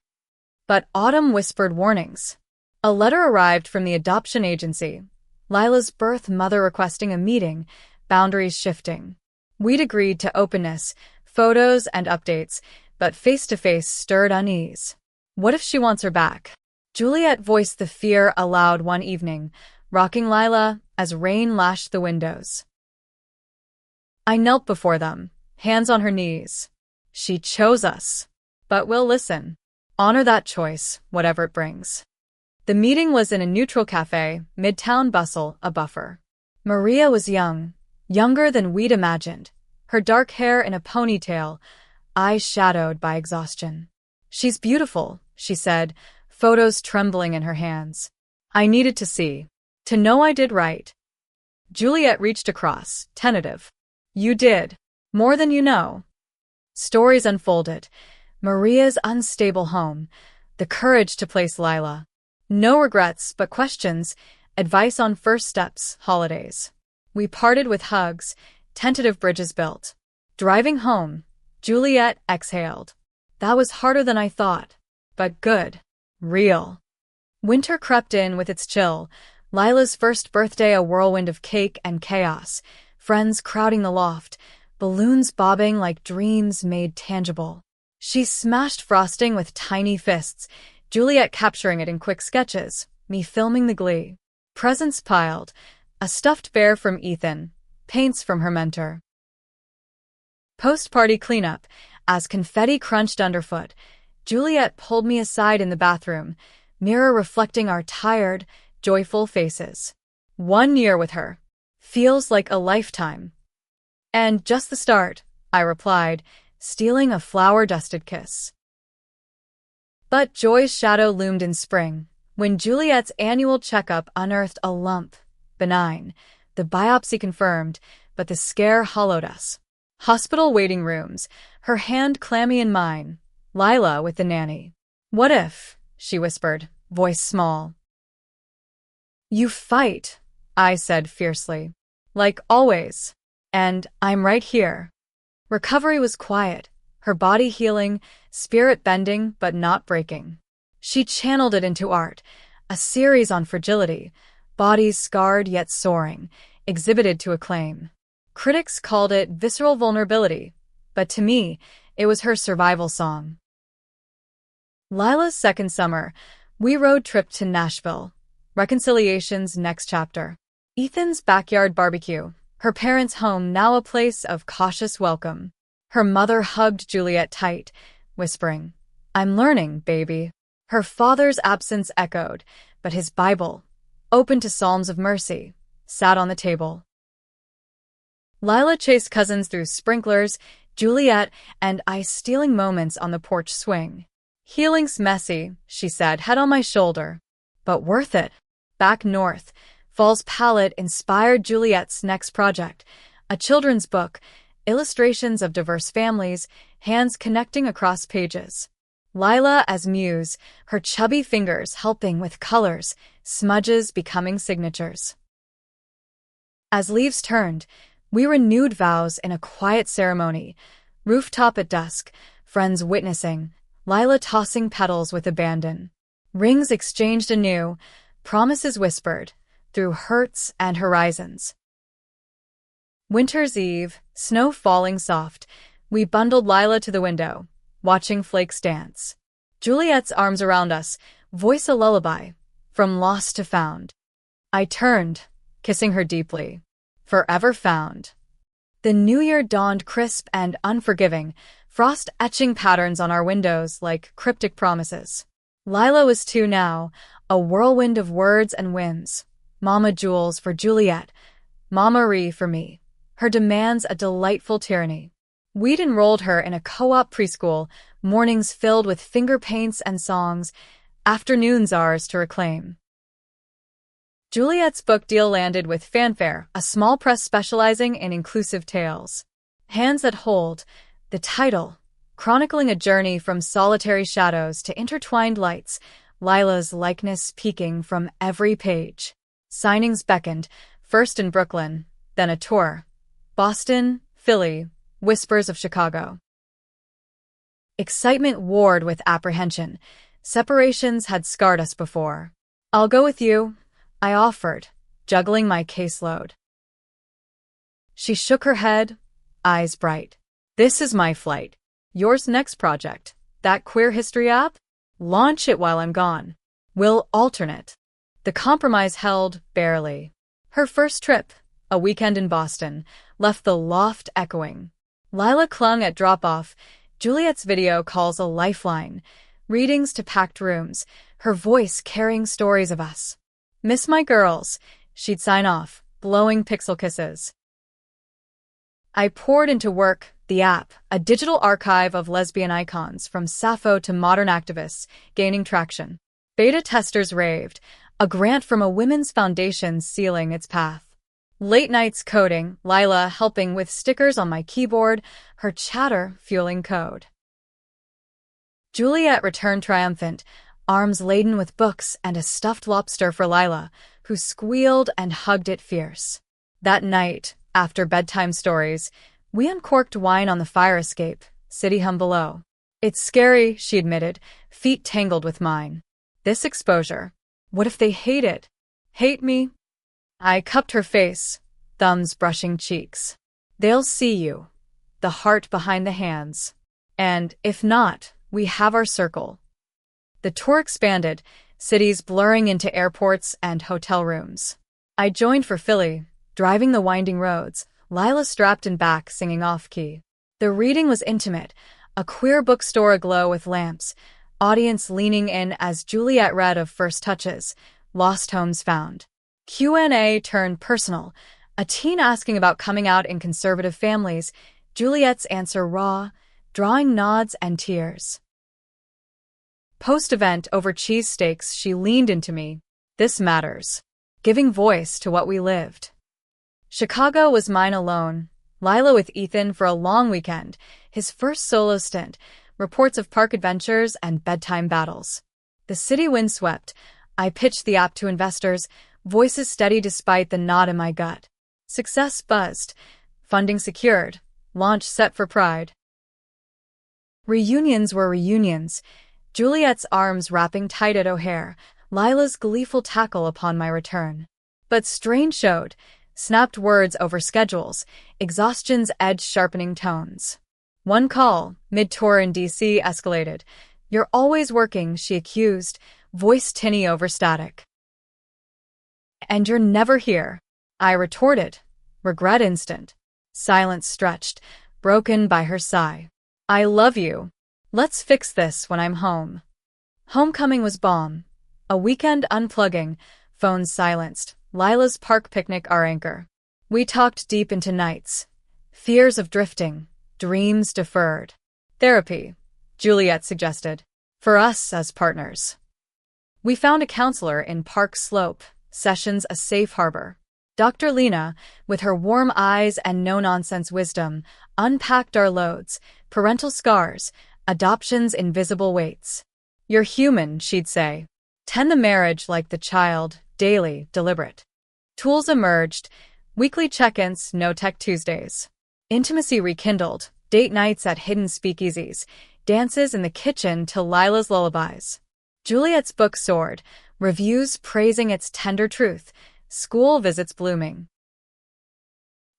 A: But autumn whispered warnings. A letter arrived from the adoption agency, Lila's birth mother requesting a meeting, boundaries shifting. We'd agreed to openness, photos and updates, but face-to-face stirred unease. What if she wants her back? Juliet voiced the fear aloud one evening, rocking Lila as rain lashed the windows. I knelt before them, hands on her knees. "She chose us. But we'll listen. Honor that choice, whatever it brings." The meeting was in a neutral cafe, midtown bustle, a buffer. Maria was young, younger than we'd imagined, her dark hair in a ponytail, eyes shadowed by exhaustion. "She's beautiful," she said, photos trembling in her hands. I needed to see, to know I did right. Juliet reached across, tentative. "You did. More than you know." Stories unfolded. Maria's unstable home, the courage to place Lila. No regrets, but questions, advice on first steps, holidays. We parted with hugs, tentative bridges built. Driving home, Juliet exhaled. That was harder than I thought. But good. Real. Winter crept in with its chill. Lila's first birthday a whirlwind of cake and chaos. Friends crowding the loft. Balloons bobbing like dreams made tangible. She smashed frosting with tiny fists, Juliet capturing it in quick sketches, me filming the glee. Presents piled. A stuffed bear from Ethan. Paints from her mentor. Post-party cleanup. As confetti crunched underfoot, Juliet pulled me aside in the bathroom, mirror reflecting our tired, joyful faces. 1 year with her. Feels like a lifetime. And just the start, I replied, stealing a flower-dusted kiss. But joy's shadow loomed in spring, when Juliet's annual checkup unearthed a lump. Benign. The biopsy confirmed, but the scare hollowed us. Hospital waiting rooms, her hand clammy in mine. Lila with the nanny. "What if?" she whispered, voice small. "You fight," I said fiercely. "Like always. And I'm right here." Recovery was quiet, her body healing, spirit bending but not breaking. She channeled it into art, a series on fragility, bodies scarred yet soaring, exhibited to acclaim. Critics called it visceral vulnerability, but to me, it was her survival song. Lila's second summer, we road tripped to Nashville. Reconciliation's next chapter. Ethan's backyard barbecue, her parents' home now a place of cautious welcome. Her mother hugged Juliet tight, whispering, "I'm learning, baby." Her father's absence echoed, but his Bible, open to Psalms of mercy, sat on the table. Lila chased cousins through sprinklers, Juliet and I stealing moments on the porch swing. "Healing's messy," she said, head on my shoulder. "But worth it." Back north, Fall's palette inspired Juliet's next project, a children's book, illustrations of diverse families, hands connecting across pages. Lila as muse, her chubby fingers helping with colors, smudges becoming signatures. As leaves turned, we renewed vows in a quiet ceremony, rooftop at dusk, friends witnessing, Lila tossing petals with abandon. Rings exchanged anew, promises whispered, through hurts and horizons. Winter's Eve, snow falling soft, we bundled Lila to the window, watching flakes dance. Juliet's arms around us, voice a lullaby, from lost to found. I turned, kissing her deeply. Forever found. The new year dawned crisp and unforgiving, frost etching patterns on our windows like cryptic promises. Lila was 2 now, a whirlwind of words and whims. Mama Jules for Juliet, Mama Ree for me. Her demands a delightful tyranny. We'd enrolled her in a co-op preschool, mornings filled with finger paints and songs, afternoons ours to reclaim. Juliet's book deal landed with fanfare, a small press specializing in inclusive tales. Hands That Hold, the title, chronicling a journey from solitary shadows to intertwined lights, Lila's likeness peeking from every page. Signings beckoned, first in Brooklyn, then a tour. Boston, Philly, whispers of Chicago. Excitement warred with apprehension. Separations had scarred us before. "I'll go with you," I offered, juggling my caseload. She shook her head, eyes bright. "This is my flight. Yours next project, that queer history app? Launch it while I'm gone. We'll alternate." The compromise held, barely. Her first trip, a weekend in Boston, left the loft echoing. Lila clung at drop-off, Juliet's video calls a lifeline, readings to packed rooms, her voice carrying stories of us. "Miss my girls," she'd sign off, blowing pixel kisses. I poured into work, the app, a digital archive of lesbian icons from Sappho to modern activists, gaining traction. Beta testers raved, a grant from a women's foundation sealing its path. Late nights coding, Lila helping with stickers on my keyboard, her chatter fueling code. Juliet returned triumphant, arms laden with books and a stuffed lobster for Lila, who squealed and hugged it fierce. That night, after bedtime stories, we uncorked wine on the fire escape, city hum below. It's scary, she admitted, feet tangled with mine. This exposure. What if they hate it? Hate me? I cupped her face, thumbs brushing cheeks. They'll see you. The heart behind the hands. And, if not, we have our circle. The tour expanded, cities blurring into airports and hotel rooms. I joined for Philly, driving the winding roads, Lila strapped in back singing off-key. The reading was intimate, a queer bookstore aglow with lamps, audience leaning in as Juliet read of first touches, lost homes found. Q&A turned personal, a teen asking about coming out in conservative families, Juliet's answer raw, drawing nods and tears. Post-event over cheesesteaks, she leaned into me. This matters. Giving voice to what we lived. Chicago was mine alone. Lila with Ethan for a long weekend, his first solo stint, reports of park adventures and bedtime battles. The city windswept. I pitched the app to investors, voices steady despite the knot in my gut. Success buzzed. Funding secured. Launch set for Pride. Reunions were reunions. Juliet's arms wrapping tight at O'Hare, Lila's gleeful tackle upon my return. But strain showed, snapped words over schedules, exhaustion's edge sharpening tones. One call, mid-tour in D.C. escalated. You're always working, she accused, voice tinny over static. And you're never here, I retorted, regret instant. Silence stretched, broken by her sigh. I love you. Let's fix this when I'm home. Homecoming was bomb. A weekend unplugging, phones silenced, Lila's park picnic our anchor. We talked deep into nights. Fears of drifting, dreams deferred. Therapy, Juliet suggested, for us as partners. We found a counselor in Park Slope, sessions a safe harbor. Dr. Lena, with her warm eyes and no-nonsense wisdom, unpacked our loads, parental scars, adoption's invisible weights. You're human, she'd say. Tend the marriage like the child, daily, deliberate. Tools emerged, weekly check-ins, no-tech Tuesdays. Intimacy rekindled, date nights at hidden speakeasies, dances in the kitchen till Lila's lullabies. Juliet's book soared, reviews praising its tender truth, school visits blooming.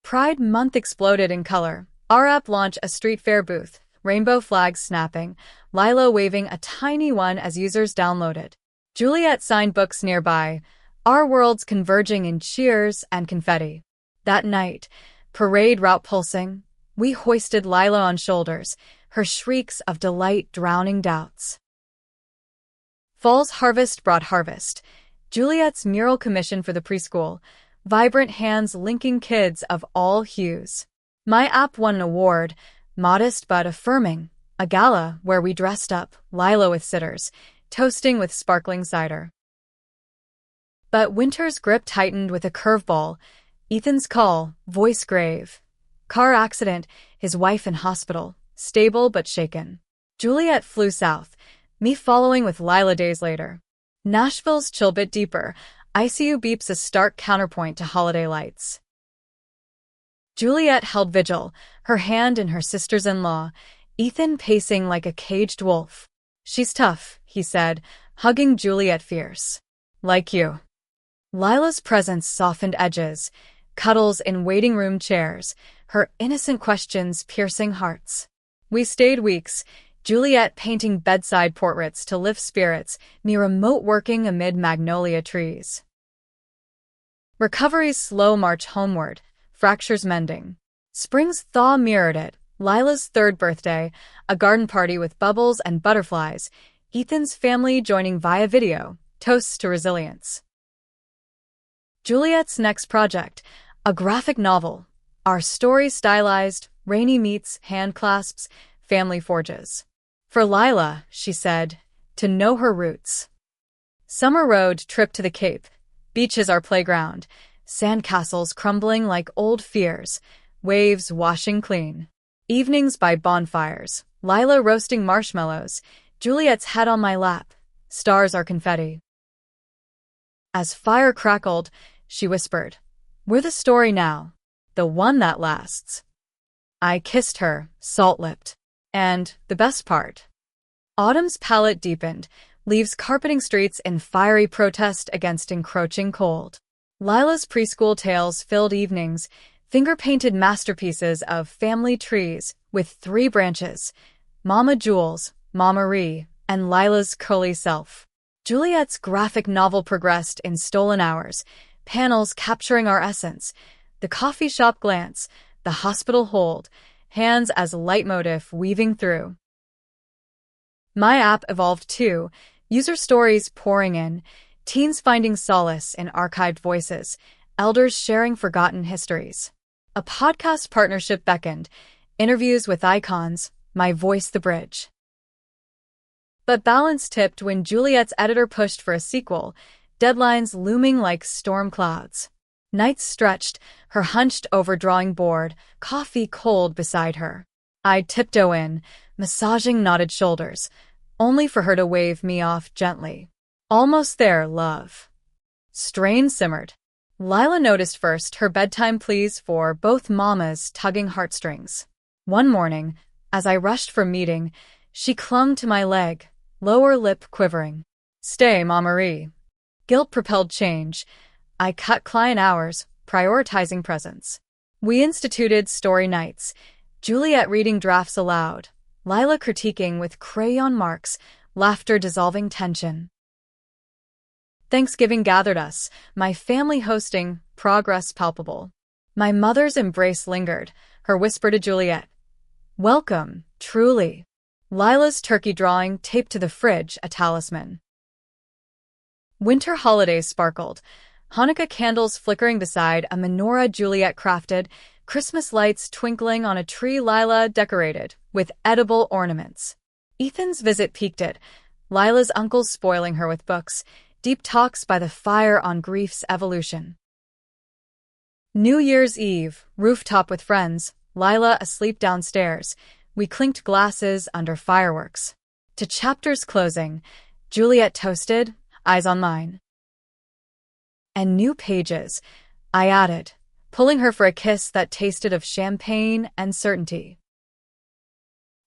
A: Pride Month exploded in color. Our app launched a street fair booth, rainbow flags snapping, Lila waving a tiny one as users downloaded. Juliet signed books nearby, our worlds converging in cheers and confetti. That night, parade route pulsing, we hoisted Lila on shoulders, her shrieks of delight drowning doubts. Fall's harvest brought harvest. Juliet's mural commission for the preschool, vibrant hands linking kids of all hues. My app won an award, modest but affirming, a gala where we dressed up, Lila with sitters, toasting with sparkling cider. But winter's grip tightened with a curveball, Ethan's call, voice grave. Car accident, his wife in hospital, stable but shaken. Juliet flew south, me following with Lila days later. Nashville's chill bit deeper, ICU beeps a stark counterpoint to holiday lights. Juliet held vigil, her hand in her sister's-in-law, Ethan pacing like a caged wolf. She's tough, he said, hugging Juliet fierce. Like you. Lila's presence softened edges, cuddles in waiting room chairs, her innocent questions piercing hearts. We stayed weeks, Juliet painting bedside portraits to lift spirits, me remote working amid magnolia trees. Recovery's slow march homeward, fractures mending. Spring's thaw mirrored it, Lila's third birthday, a garden party with bubbles and butterflies, Ethan's family joining via video, toasts to resilience. Juliet's next project, a graphic novel, our story stylized, rainy meets, hand clasps, family forges. For Lila, she said, to know her roots. Summer road trip to the Cape, beaches our playground, sandcastles crumbling like old fears, waves washing clean. Evenings by bonfires, Lila roasting marshmallows, Juliet's head on my lap, stars are confetti. As fire crackled, she whispered, "We're the story now, the one that lasts." I kissed her, salt-lipped. And the best part. Autumn's palette deepened, leaves carpeting streets in fiery protest against encroaching cold. Lila's preschool tales filled evenings, finger-painted masterpieces of family trees with 3 branches, Mama Jules, Mama Ree, and Lila's curly self. Juliet's graphic novel progressed in stolen hours, panels capturing our essence, the coffee shop glance, the hospital hold, hands as leitmotif weaving through. My app evolved too, user stories pouring in, teens finding solace in archived voices, elders sharing forgotten histories. A podcast partnership beckoned, interviews with icons, my voice the bridge. But balance tipped when Juliet's editor pushed for a sequel, deadlines looming like storm clouds. Nights stretched, her hunched-over drawing board, coffee cold beside her. I'd tiptoe in, massaging knotted shoulders, only for her to wave me off gently. "Almost there, love." Strain simmered. Lila noticed first, her bedtime pleas for both mamas tugging heartstrings. One morning, as I rushed from meeting, she clung to my leg, lower lip quivering. "Stay, Mama Ree." Guilt propelled change. I cut client hours, prioritizing presence. We instituted story nights, Juliet reading drafts aloud, Lila critiquing with crayon marks, laughter dissolving tension. Thanksgiving gathered us, my family hosting, progress palpable. My mother's embrace lingered, her whisper to Juliet, "Welcome, truly." Lila's turkey drawing taped to the fridge, a talisman. Winter holidays sparkled, Hanukkah candles flickering beside a menorah Juliet crafted, Christmas lights twinkling on a tree Lila decorated with edible ornaments. Ethan's visit piqued it, Lila's uncles spoiling her with books, deep talks by the fire on grief's evolution. New Year's Eve, rooftop with friends, Lila asleep downstairs, we clinked glasses under fireworks. To chapters closing, Juliet toasted, eyes on mine. And new pages, I added, pulling her for a kiss that tasted of champagne and certainty.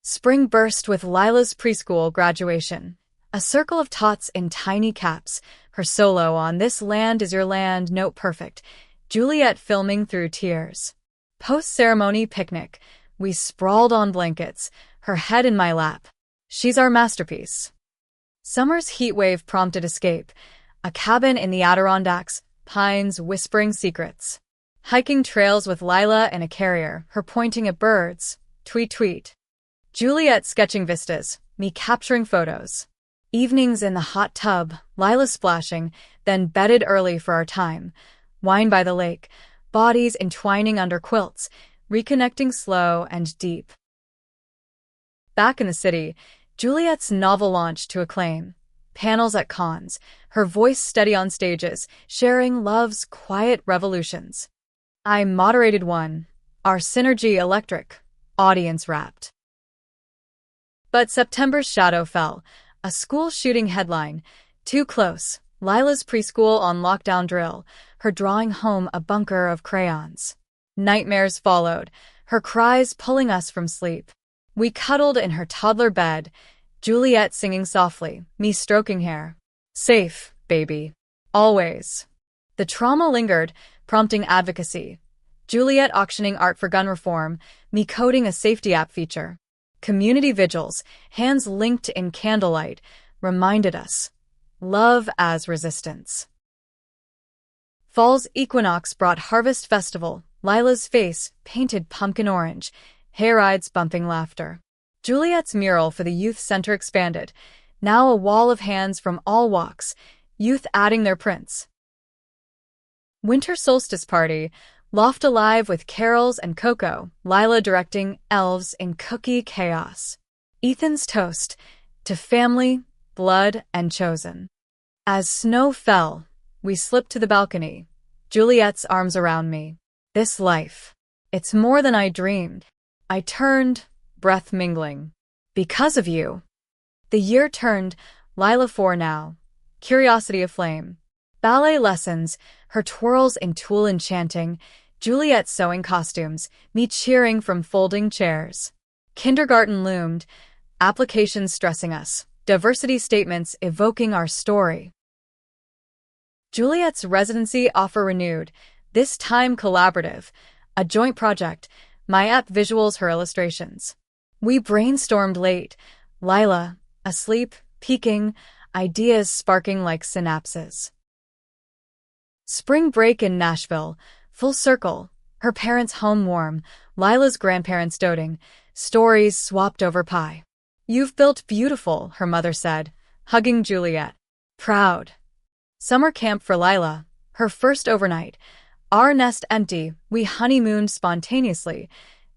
A: Spring burst with Lila's preschool graduation. A circle of tots in tiny caps, her solo on "This Land Is Your Land" note perfect, Juliet filming through tears. Post-ceremony picnic, we sprawled on blankets, her head in my lap. She's our masterpiece. Summer's heat wave prompted escape, a cabin in the Adirondacks, pines whispering secrets. Hiking trails with Lila in a carrier, her pointing at birds, tweet tweet. Juliet sketching vistas, me capturing photos. Evenings in the hot tub, Lila splashing, then bedded early for our time. Wine by the lake, bodies entwining under quilts, reconnecting slow and deep. Back in the city, Juliet's novel launched to acclaim. Panels at cons, her voice steady on stages, sharing love's quiet revolutions. I moderated one, our synergy electric, audience wrapped. But September's shadow fell, a school shooting headline, too close, Lila's preschool on lockdown drill, her drawing home a bunker of crayons. Nightmares followed, her cries pulling us from sleep. We cuddled in her toddler bed, Juliet singing softly, me stroking hair. Safe, baby. Always. The trauma lingered, prompting advocacy. Juliet auctioning art for gun reform, me coding a safety app feature. Community vigils, hands linked in candlelight, reminded us. Love as resistance. Fall's equinox brought Harvest Festival, Lila's face painted pumpkin orange, hayrides bumping laughter. Juliet's mural for the youth center expanded, now a wall of hands from all walks, youth adding their prints. Winter solstice party, loft alive with carols and cocoa, Lila directing elves in cookie chaos. Ethan's toast, to family, blood, and chosen. As snow fell, we slipped to the balcony, Juliet's arms around me. This life. It's more than I dreamed. I turned, breath mingling. Because of you. The year turned, Lila 4 now. Curiosity aflame. Ballet lessons, her twirls in tulle enchanting, Juliet's sewing costumes, me cheering from folding chairs. Kindergarten loomed, applications stressing us, diversity statements evoking our story. Juliet's residency offer renewed, this time collaborative, a joint project, my app visuals her illustrations. We brainstormed late, Lila, asleep, peeking, ideas sparking like synapses. Spring break in Nashville, full circle, her parents' home warm, Lila's grandparents doting, stories swapped over pie. You've built beautiful, her mother said, hugging Juliet. Proud. Summer camp for Lila, her first overnight. Our nest empty, we honeymooned spontaneously.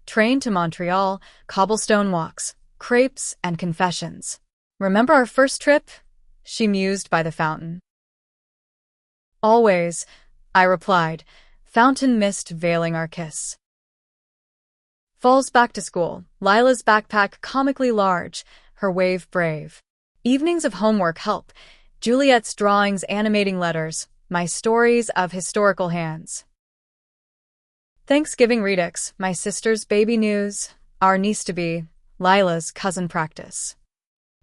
A: Train to Montreal, cobblestone walks, crepes and confessions. Remember our first trip? She mused by the fountain. Always, I replied, fountain mist veiling our kiss. Falls back to school, Lila's backpack comically large, her wave brave. Evenings of homework help, Juliet's drawings animating letters, my stories of historical hands. Thanksgiving redux, my sister's baby news, our niece-to-be, Lila's cousin practice.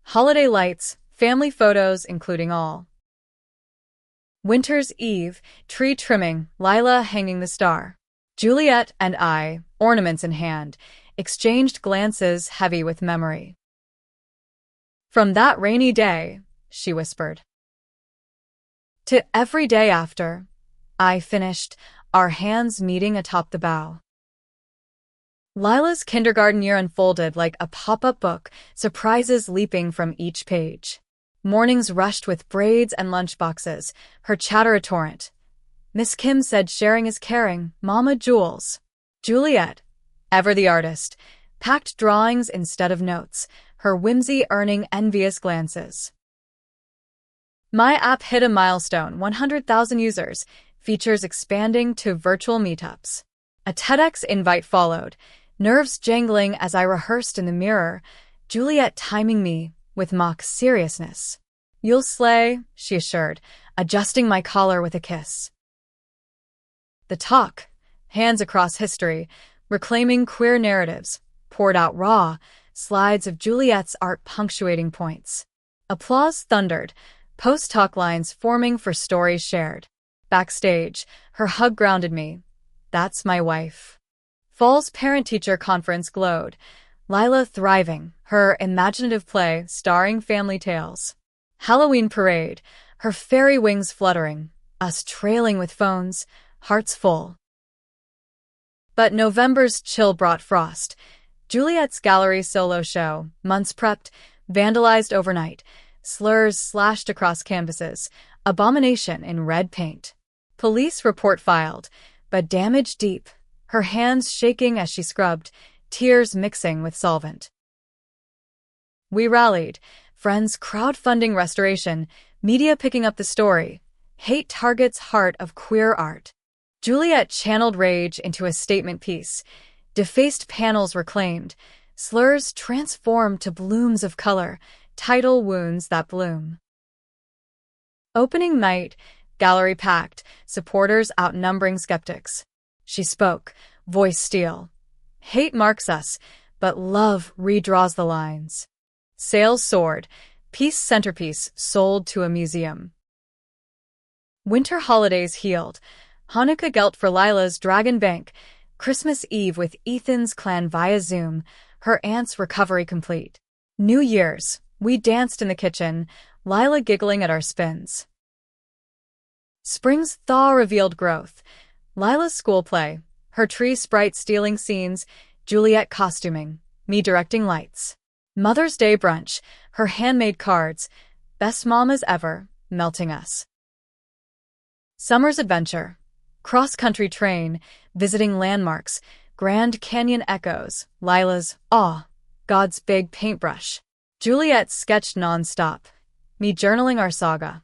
A: Holiday lights, family photos including all. Winter's Eve, tree trimming, Lila hanging the star. Juliet and I, ornaments in hand, exchanged glances heavy with memory. From that rainy day, she whispered. To every day after, I finished, our hands meeting atop the bough. Lila's kindergarten year unfolded like a pop-up book, surprises leaping from each page. Mornings rushed with braids and lunchboxes, her chatter a torrent. Miss Kim said sharing is caring, Mama Jules. Juliet, ever the artist, packed drawings instead of notes, her whimsy earning envious glances. My app hit a milestone, 100,000 users, features expanding to virtual meetups. A TEDx invite followed, nerves jangling as I rehearsed in the mirror, Juliet timing me with mock seriousness. You'll slay, she assured, adjusting my collar with a kiss. The talk, hands across history, reclaiming queer narratives, poured out raw, slides of Juliet's art punctuating points. Applause thundered, post-talk lines forming for stories shared. Backstage, her hug grounded me. That's my wife. Fall's parent-teacher conference glowed, Lila thriving, her imaginative play starring family tales. Halloween parade, her fairy wings fluttering, us trailing with phones, hearts full. But November's chill brought frost. Juliet's gallery solo show, months prepped, vandalized overnight, slurs slashed across canvases, abomination in red paint. Police report filed, but damage deep, her hands shaking as she scrubbed, tears mixing with solvent. We rallied, friends crowdfunding restoration, media picking up the story. Hate targets heart of queer art. Juliet channeled rage into a statement piece. Defaced panels reclaimed, slurs transformed to blooms of color, title wounds that bloom. Opening night, gallery packed, supporters outnumbering skeptics. She spoke, voice steel. Hate marks us, but love redraws the lines. Sales soared, piece centerpiece sold to a museum. Winter holidays healed, Hanukkah gelt for Lila's Dragon Bank, Christmas Eve with Ethan's clan via Zoom, her aunt's recovery complete. New Year's, we danced in the kitchen, Lila giggling at our spins. Spring's thaw revealed growth, Lila's school play, her tree sprite stealing scenes, Juliet costuming, me directing lights. Mother's Day brunch, her handmade cards, best mamas ever, melting us. Summer's adventure, cross-country train, visiting landmarks, Grand Canyon echoes, Lila's awe, God's big paintbrush. Juliet sketched non-stop, me journaling our saga.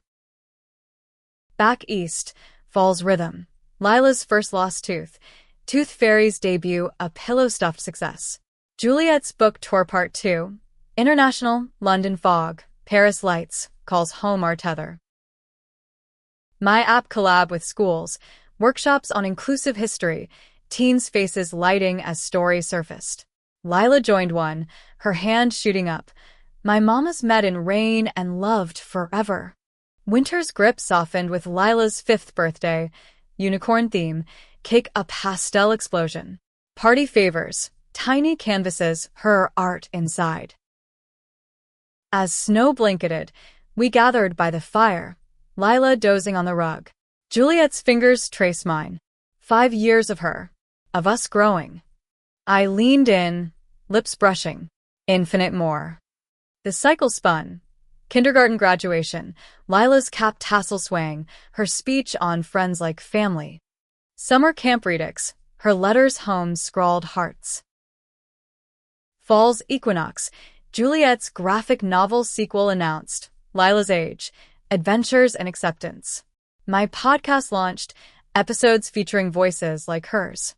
A: Back east, fall's rhythm, Lila's first lost tooth. Tooth Fairy's debut, a pillow-stuffed success. Juliet's book tour part 2. International, London fog, Paris lights, calls home our tether. My app collab with schools, workshops on inclusive history, teens' faces lighting as stories surfaced. Lila joined one, her hand shooting up. My mamas met in rain and loved forever. Winter's grip softened with Lila's 5th birthday, unicorn theme, cake a pastel explosion. Party favors, tiny canvases, her art inside. As snow blanketed, we gathered by the fire, Lila dozing on the rug. Juliet's fingers trace mine. 5 years of her, of us growing. I leaned in, lips brushing. Infinite more. The cycle spun. Kindergarten graduation, Lila's cap tassel swaying, her speech on friends like family. Summer camp redux, her letters home scrawled hearts. Fall's equinox, Juliet's graphic novel sequel announced. Lila's age, adventures and acceptance. My podcast launched, episodes featuring voices like hers.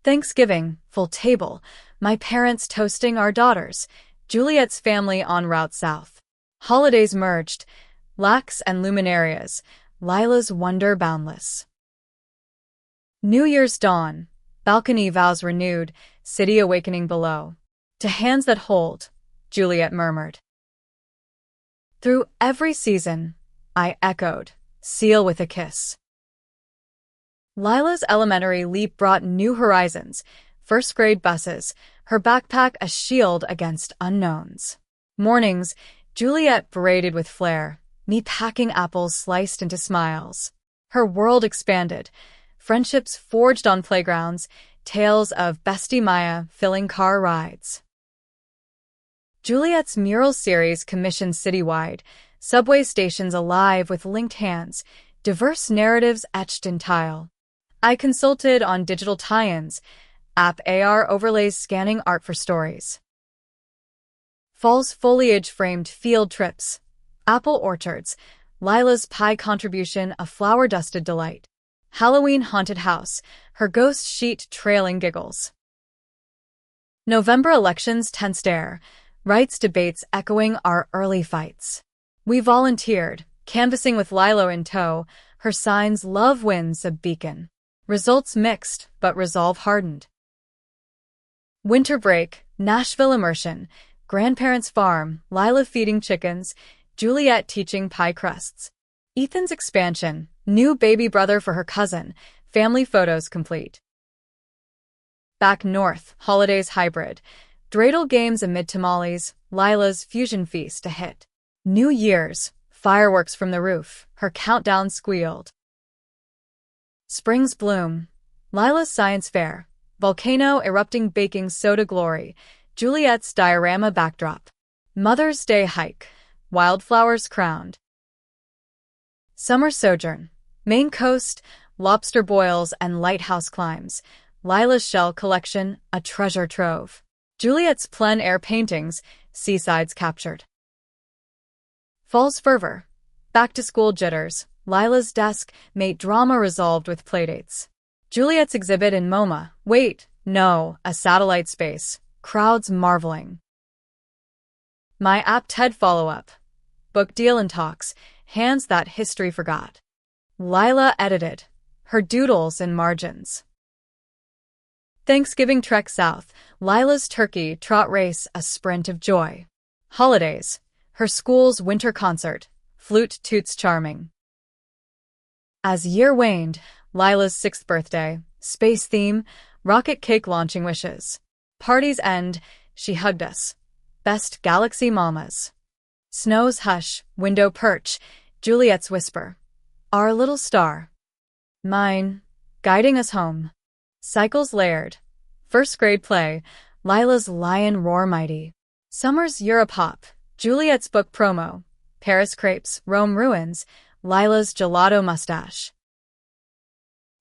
A: Thanksgiving, full table, my parents toasting our daughters, Juliet's family en route south. Holidays merged, lax and luminarias, Lila's wonder boundless. New Year's dawn, balcony vows renewed, city awakening below. To hands that hold, Juliet murmured. Through every season, I echoed, seal with a kiss. Lila's elementary leap brought new horizons, first-grade buses, her backpack a shield against unknowns. Mornings, Juliet braided with flair, me packing apples sliced into smiles. Her world expanded, friendships forged on playgrounds, tales of bestie Maya filling car rides. Juliet's mural series commissioned citywide, subway stations alive with linked hands, diverse narratives etched in tile. I consulted on digital tie-ins, app AR overlays scanning art for stories. Fall's foliage framed field trips, apple orchards, Lila's pie contribution a flower-dusted delight. Halloween haunted house, her ghost sheet trailing giggles. November elections tensed air, rights debates echoing our early fights. We volunteered, canvassing with Lila in tow, her signs love wins a beacon. Results mixed, but resolve hardened. Winter break, Nashville immersion, grandparents' farm, Lila feeding chickens, Juliet teaching pie crusts. Ethan's expansion, new baby brother for her cousin, family photos complete. Back north, holidays hybrid, dreidel games amid tamales, Lila's fusion feast a hit. New Year's, fireworks from the roof, her countdown squealed. Spring's bloom, Lila's science fair, volcano erupting baking soda glory, Juliet's diorama backdrop. Mother's Day hike, wildflowers crowned. Summer sojourn, Maine coast, lobster boils and lighthouse climbs, Lila's shell collection, a treasure trove. Juliet's plein air paintings, seasides captured. Fall's fervor, back to school jitters, Lila's desk mate drama resolved with playdates. Juliet's exhibit in MoMA, wait, no, a satellite space, crowds marveling. My app TED follow-up, book deal and talks, hands that history forgot. Lila edited, her doodles in margins. Thanksgiving trek south, Lila's turkey trot race a sprint of joy. Holidays, her school's winter concert, flute toots charming. As year waned, Lila's 6th birthday, space theme, rocket cake launching wishes. Party's end, she hugged us. Best galaxy mamas. Snow's hush, window perch, Juliet's whisper. Our little star. Mine, guiding us home. Cycles layered. First grade play, Lila's lion roar mighty. Summer's Europe hop, Juliet's book promo. Paris crepes, Rome ruins, Lila's gelato mustache.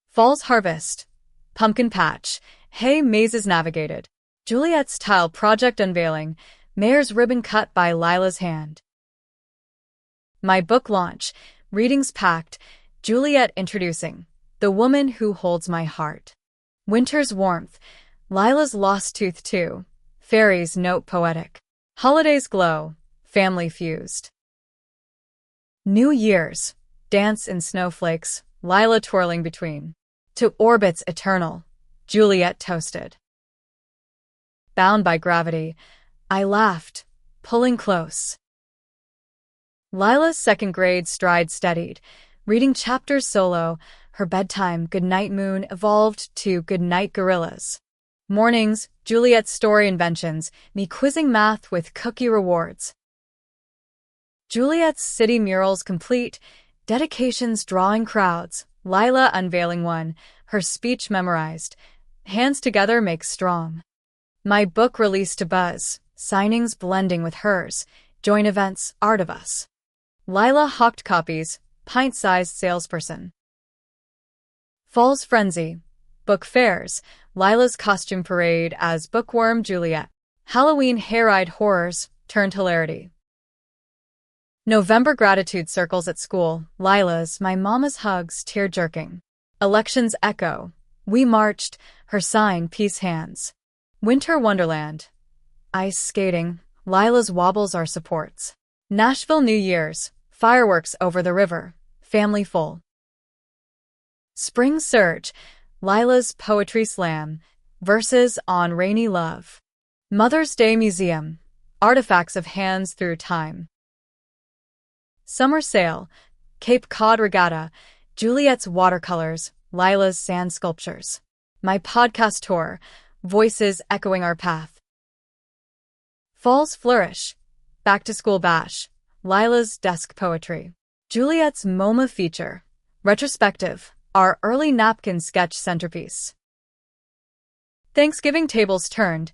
A: Fall's harvest, pumpkin patch, hay mazes navigated. Juliet's tile project unveiling, Mayor's ribbon cut by Lila's hand. My book launch, readings packed, Juliet introducing, the woman who holds my heart. Winter's warmth, Lila's lost tooth too. Fairies note poetic. Holidays glow, family fused. New Year's, dance in snowflakes, Lila twirling between. To orbits eternal, Juliet toasted. Bound by gravity, I laughed, pulling close. Lila's second-grade stride steadied, reading chapters solo. Her bedtime goodnight moon evolved to goodnight gorillas. Mornings, Juliet's story inventions, me quizzing math with cookie rewards. Juliet's city murals complete, dedications drawing crowds, Lila unveiling one, her speech memorized. Hands together make strong. My book released to buzz, signings blending with hers, joint events, art of us. Lila hawked copies, pint-sized salesperson. Fall's frenzy, book fairs, Lila's costume parade as bookworm Juliet. Halloween hair-eyed horrors turned hilarity. November gratitude circles at school, Lila's, my mama's hugs, tear-jerking. Elections echo. We marched, her sign, peace hands. Winter wonderland. Ice skating, Lila's wobbles are supports. Nashville New Year's, fireworks over the river, family full. Spring surge, Lila's poetry slam, verses on rainy love. Mother's Day museum, artifacts of hands through time. Summer sail, Cape Cod regatta, Juliet's watercolors, Lila's sand sculptures. My podcast tour, voices echoing our path. Fall's flourish, back to school bash, Lila's desk poetry. Juliet's MoMA feature, retrospective, our early napkin sketch centerpiece. Thanksgiving tables turned,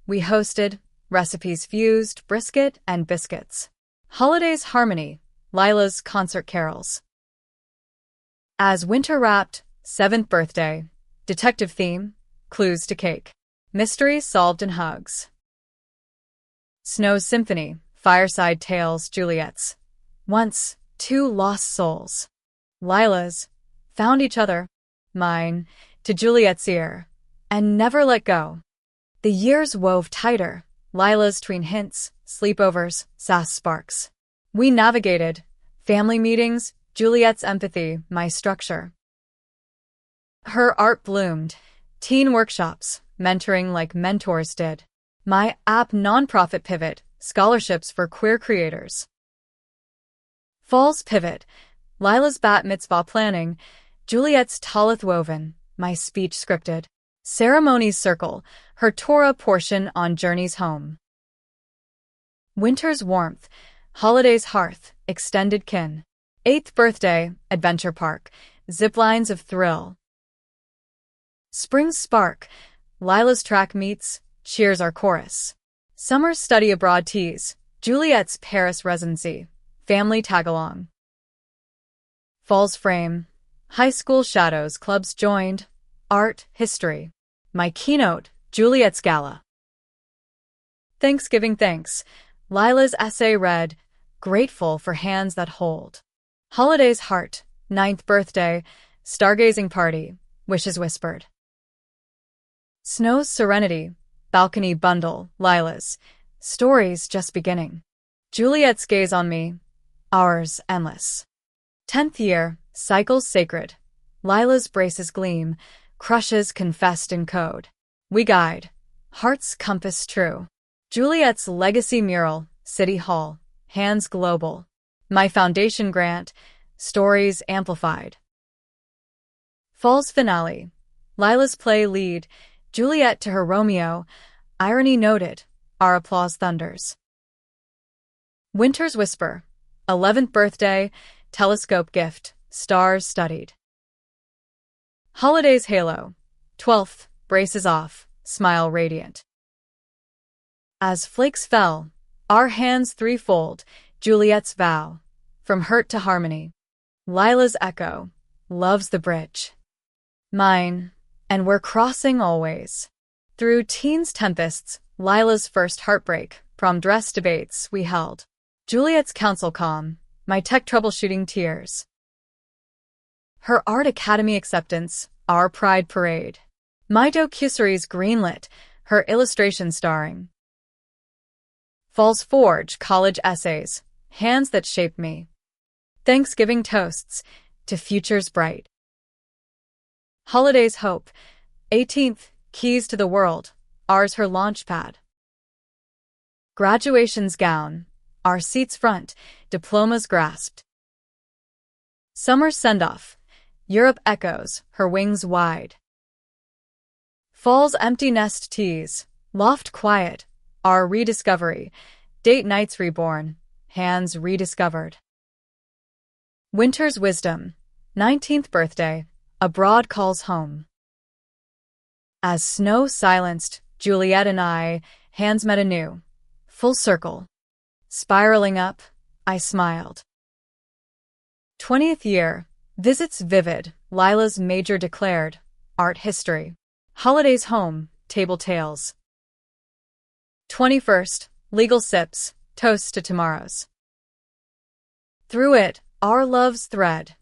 A: we hosted, recipes fused, brisket and biscuits. Holidays harmony, Lila's concert carols. As winter wrapped, 7th birthday, detective theme, clues to cake. Mystery solved in hugs. Snow's symphony, fireside tales, Juliet's. Once, two lost souls. Lila's, found each other. Mine, to Juliet's ear, and never let go. The years wove tighter, Lila's tween hints, sleepovers, sass sparks. We navigated, family meetings, Juliet's empathy, my structure. Her art bloomed, teen workshops, mentoring like mentors did. My app nonprofit pivot, scholarships for queer creators. Fall's pivot, Lila's bat mitzvah planning, Juliet's talith woven, my speech scripted. Ceremonies circle, her Torah portion on journeys home. Winter's warmth, holidays hearth, extended kin. 8th birthday, adventure park, ziplines of thrill. Spring's spark, Lila's track meets, cheers our chorus. Summer's study abroad teas, Juliet's Paris residency, family tagalong. Fall's frame, high school shadows, clubs joined, art, history. My keynote, Juliet's gala. Thanksgiving thanks, Lila's essay read, grateful for hands that hold. Holidays heart, 9th birthday, stargazing party, wishes whispered. Snow's serenity, balcony bundle, Lila's, stories just beginning. Juliet's gaze on me, ours endless. 10th year, cycles sacred, Lila's braces gleam, crushes confessed in code. We guide, heart's compass true. Juliet's legacy mural, City Hall, hands global. My foundation grant, stories amplified. Fall's finale, Lila's play lead, Juliet to her Romeo, irony noted, our applause thunders. Winter's whisper, 11th birthday, telescope gift, stars studied. Holidays halo, 12th, braces off, smile radiant. As flakes fell, our hands threefold, Juliet's vow, from hurt to harmony. Lila's echo, love's the bridge. Mine, and we're crossing always. Through teens' tempests, Lila's first heartbreak, prom dress debates we held. Juliet's counsel calm, my tech troubleshooting tears. Her Art Academy acceptance, our Pride Parade. Maito Kusari's greenlit, her illustration starring. Falls Forge College Essays, Hands That Shape Me. Thanksgiving Toasts, to Futures Bright. Holidays Hope, 18th, Keys to the World, ours her launchpad. Graduation's Gown, our seats front, diplomas grasped. Summer's Send-Off, Europe echoes, her wings wide. Fall's Empty Nest Tease, Loft Quiet, our rediscovery, date nights reborn, hands rediscovered. Winter's Wisdom, 19th birthday, abroad calls home. As snow silenced, Juliet and I, hands met anew, full circle. Spiraling up, I smiled. 20th year, visits vivid, Lila's major declared, art history. Holidays home, table tales. 21st, legal sips, toasts to tomorrows. Through it, our love's thread.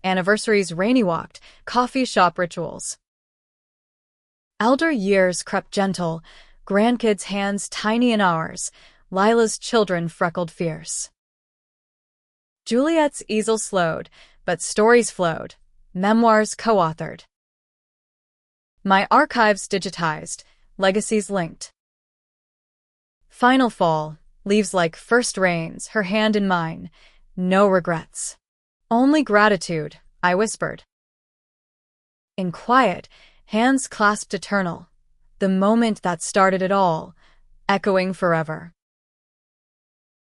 A: Anniversaries rainy walked, coffee shop rituals. Elder years crept gentle, grandkids' hands tiny in ours, Lila's children freckled fierce. Juliet's easel slowed, but stories flowed, memoirs co-authored. My archives digitized, legacies linked. Final fall, leaves like first rains, her hand in mine, no regrets. Only gratitude, I whispered. In quiet, hands clasped eternal, the moment that started it all, echoing forever.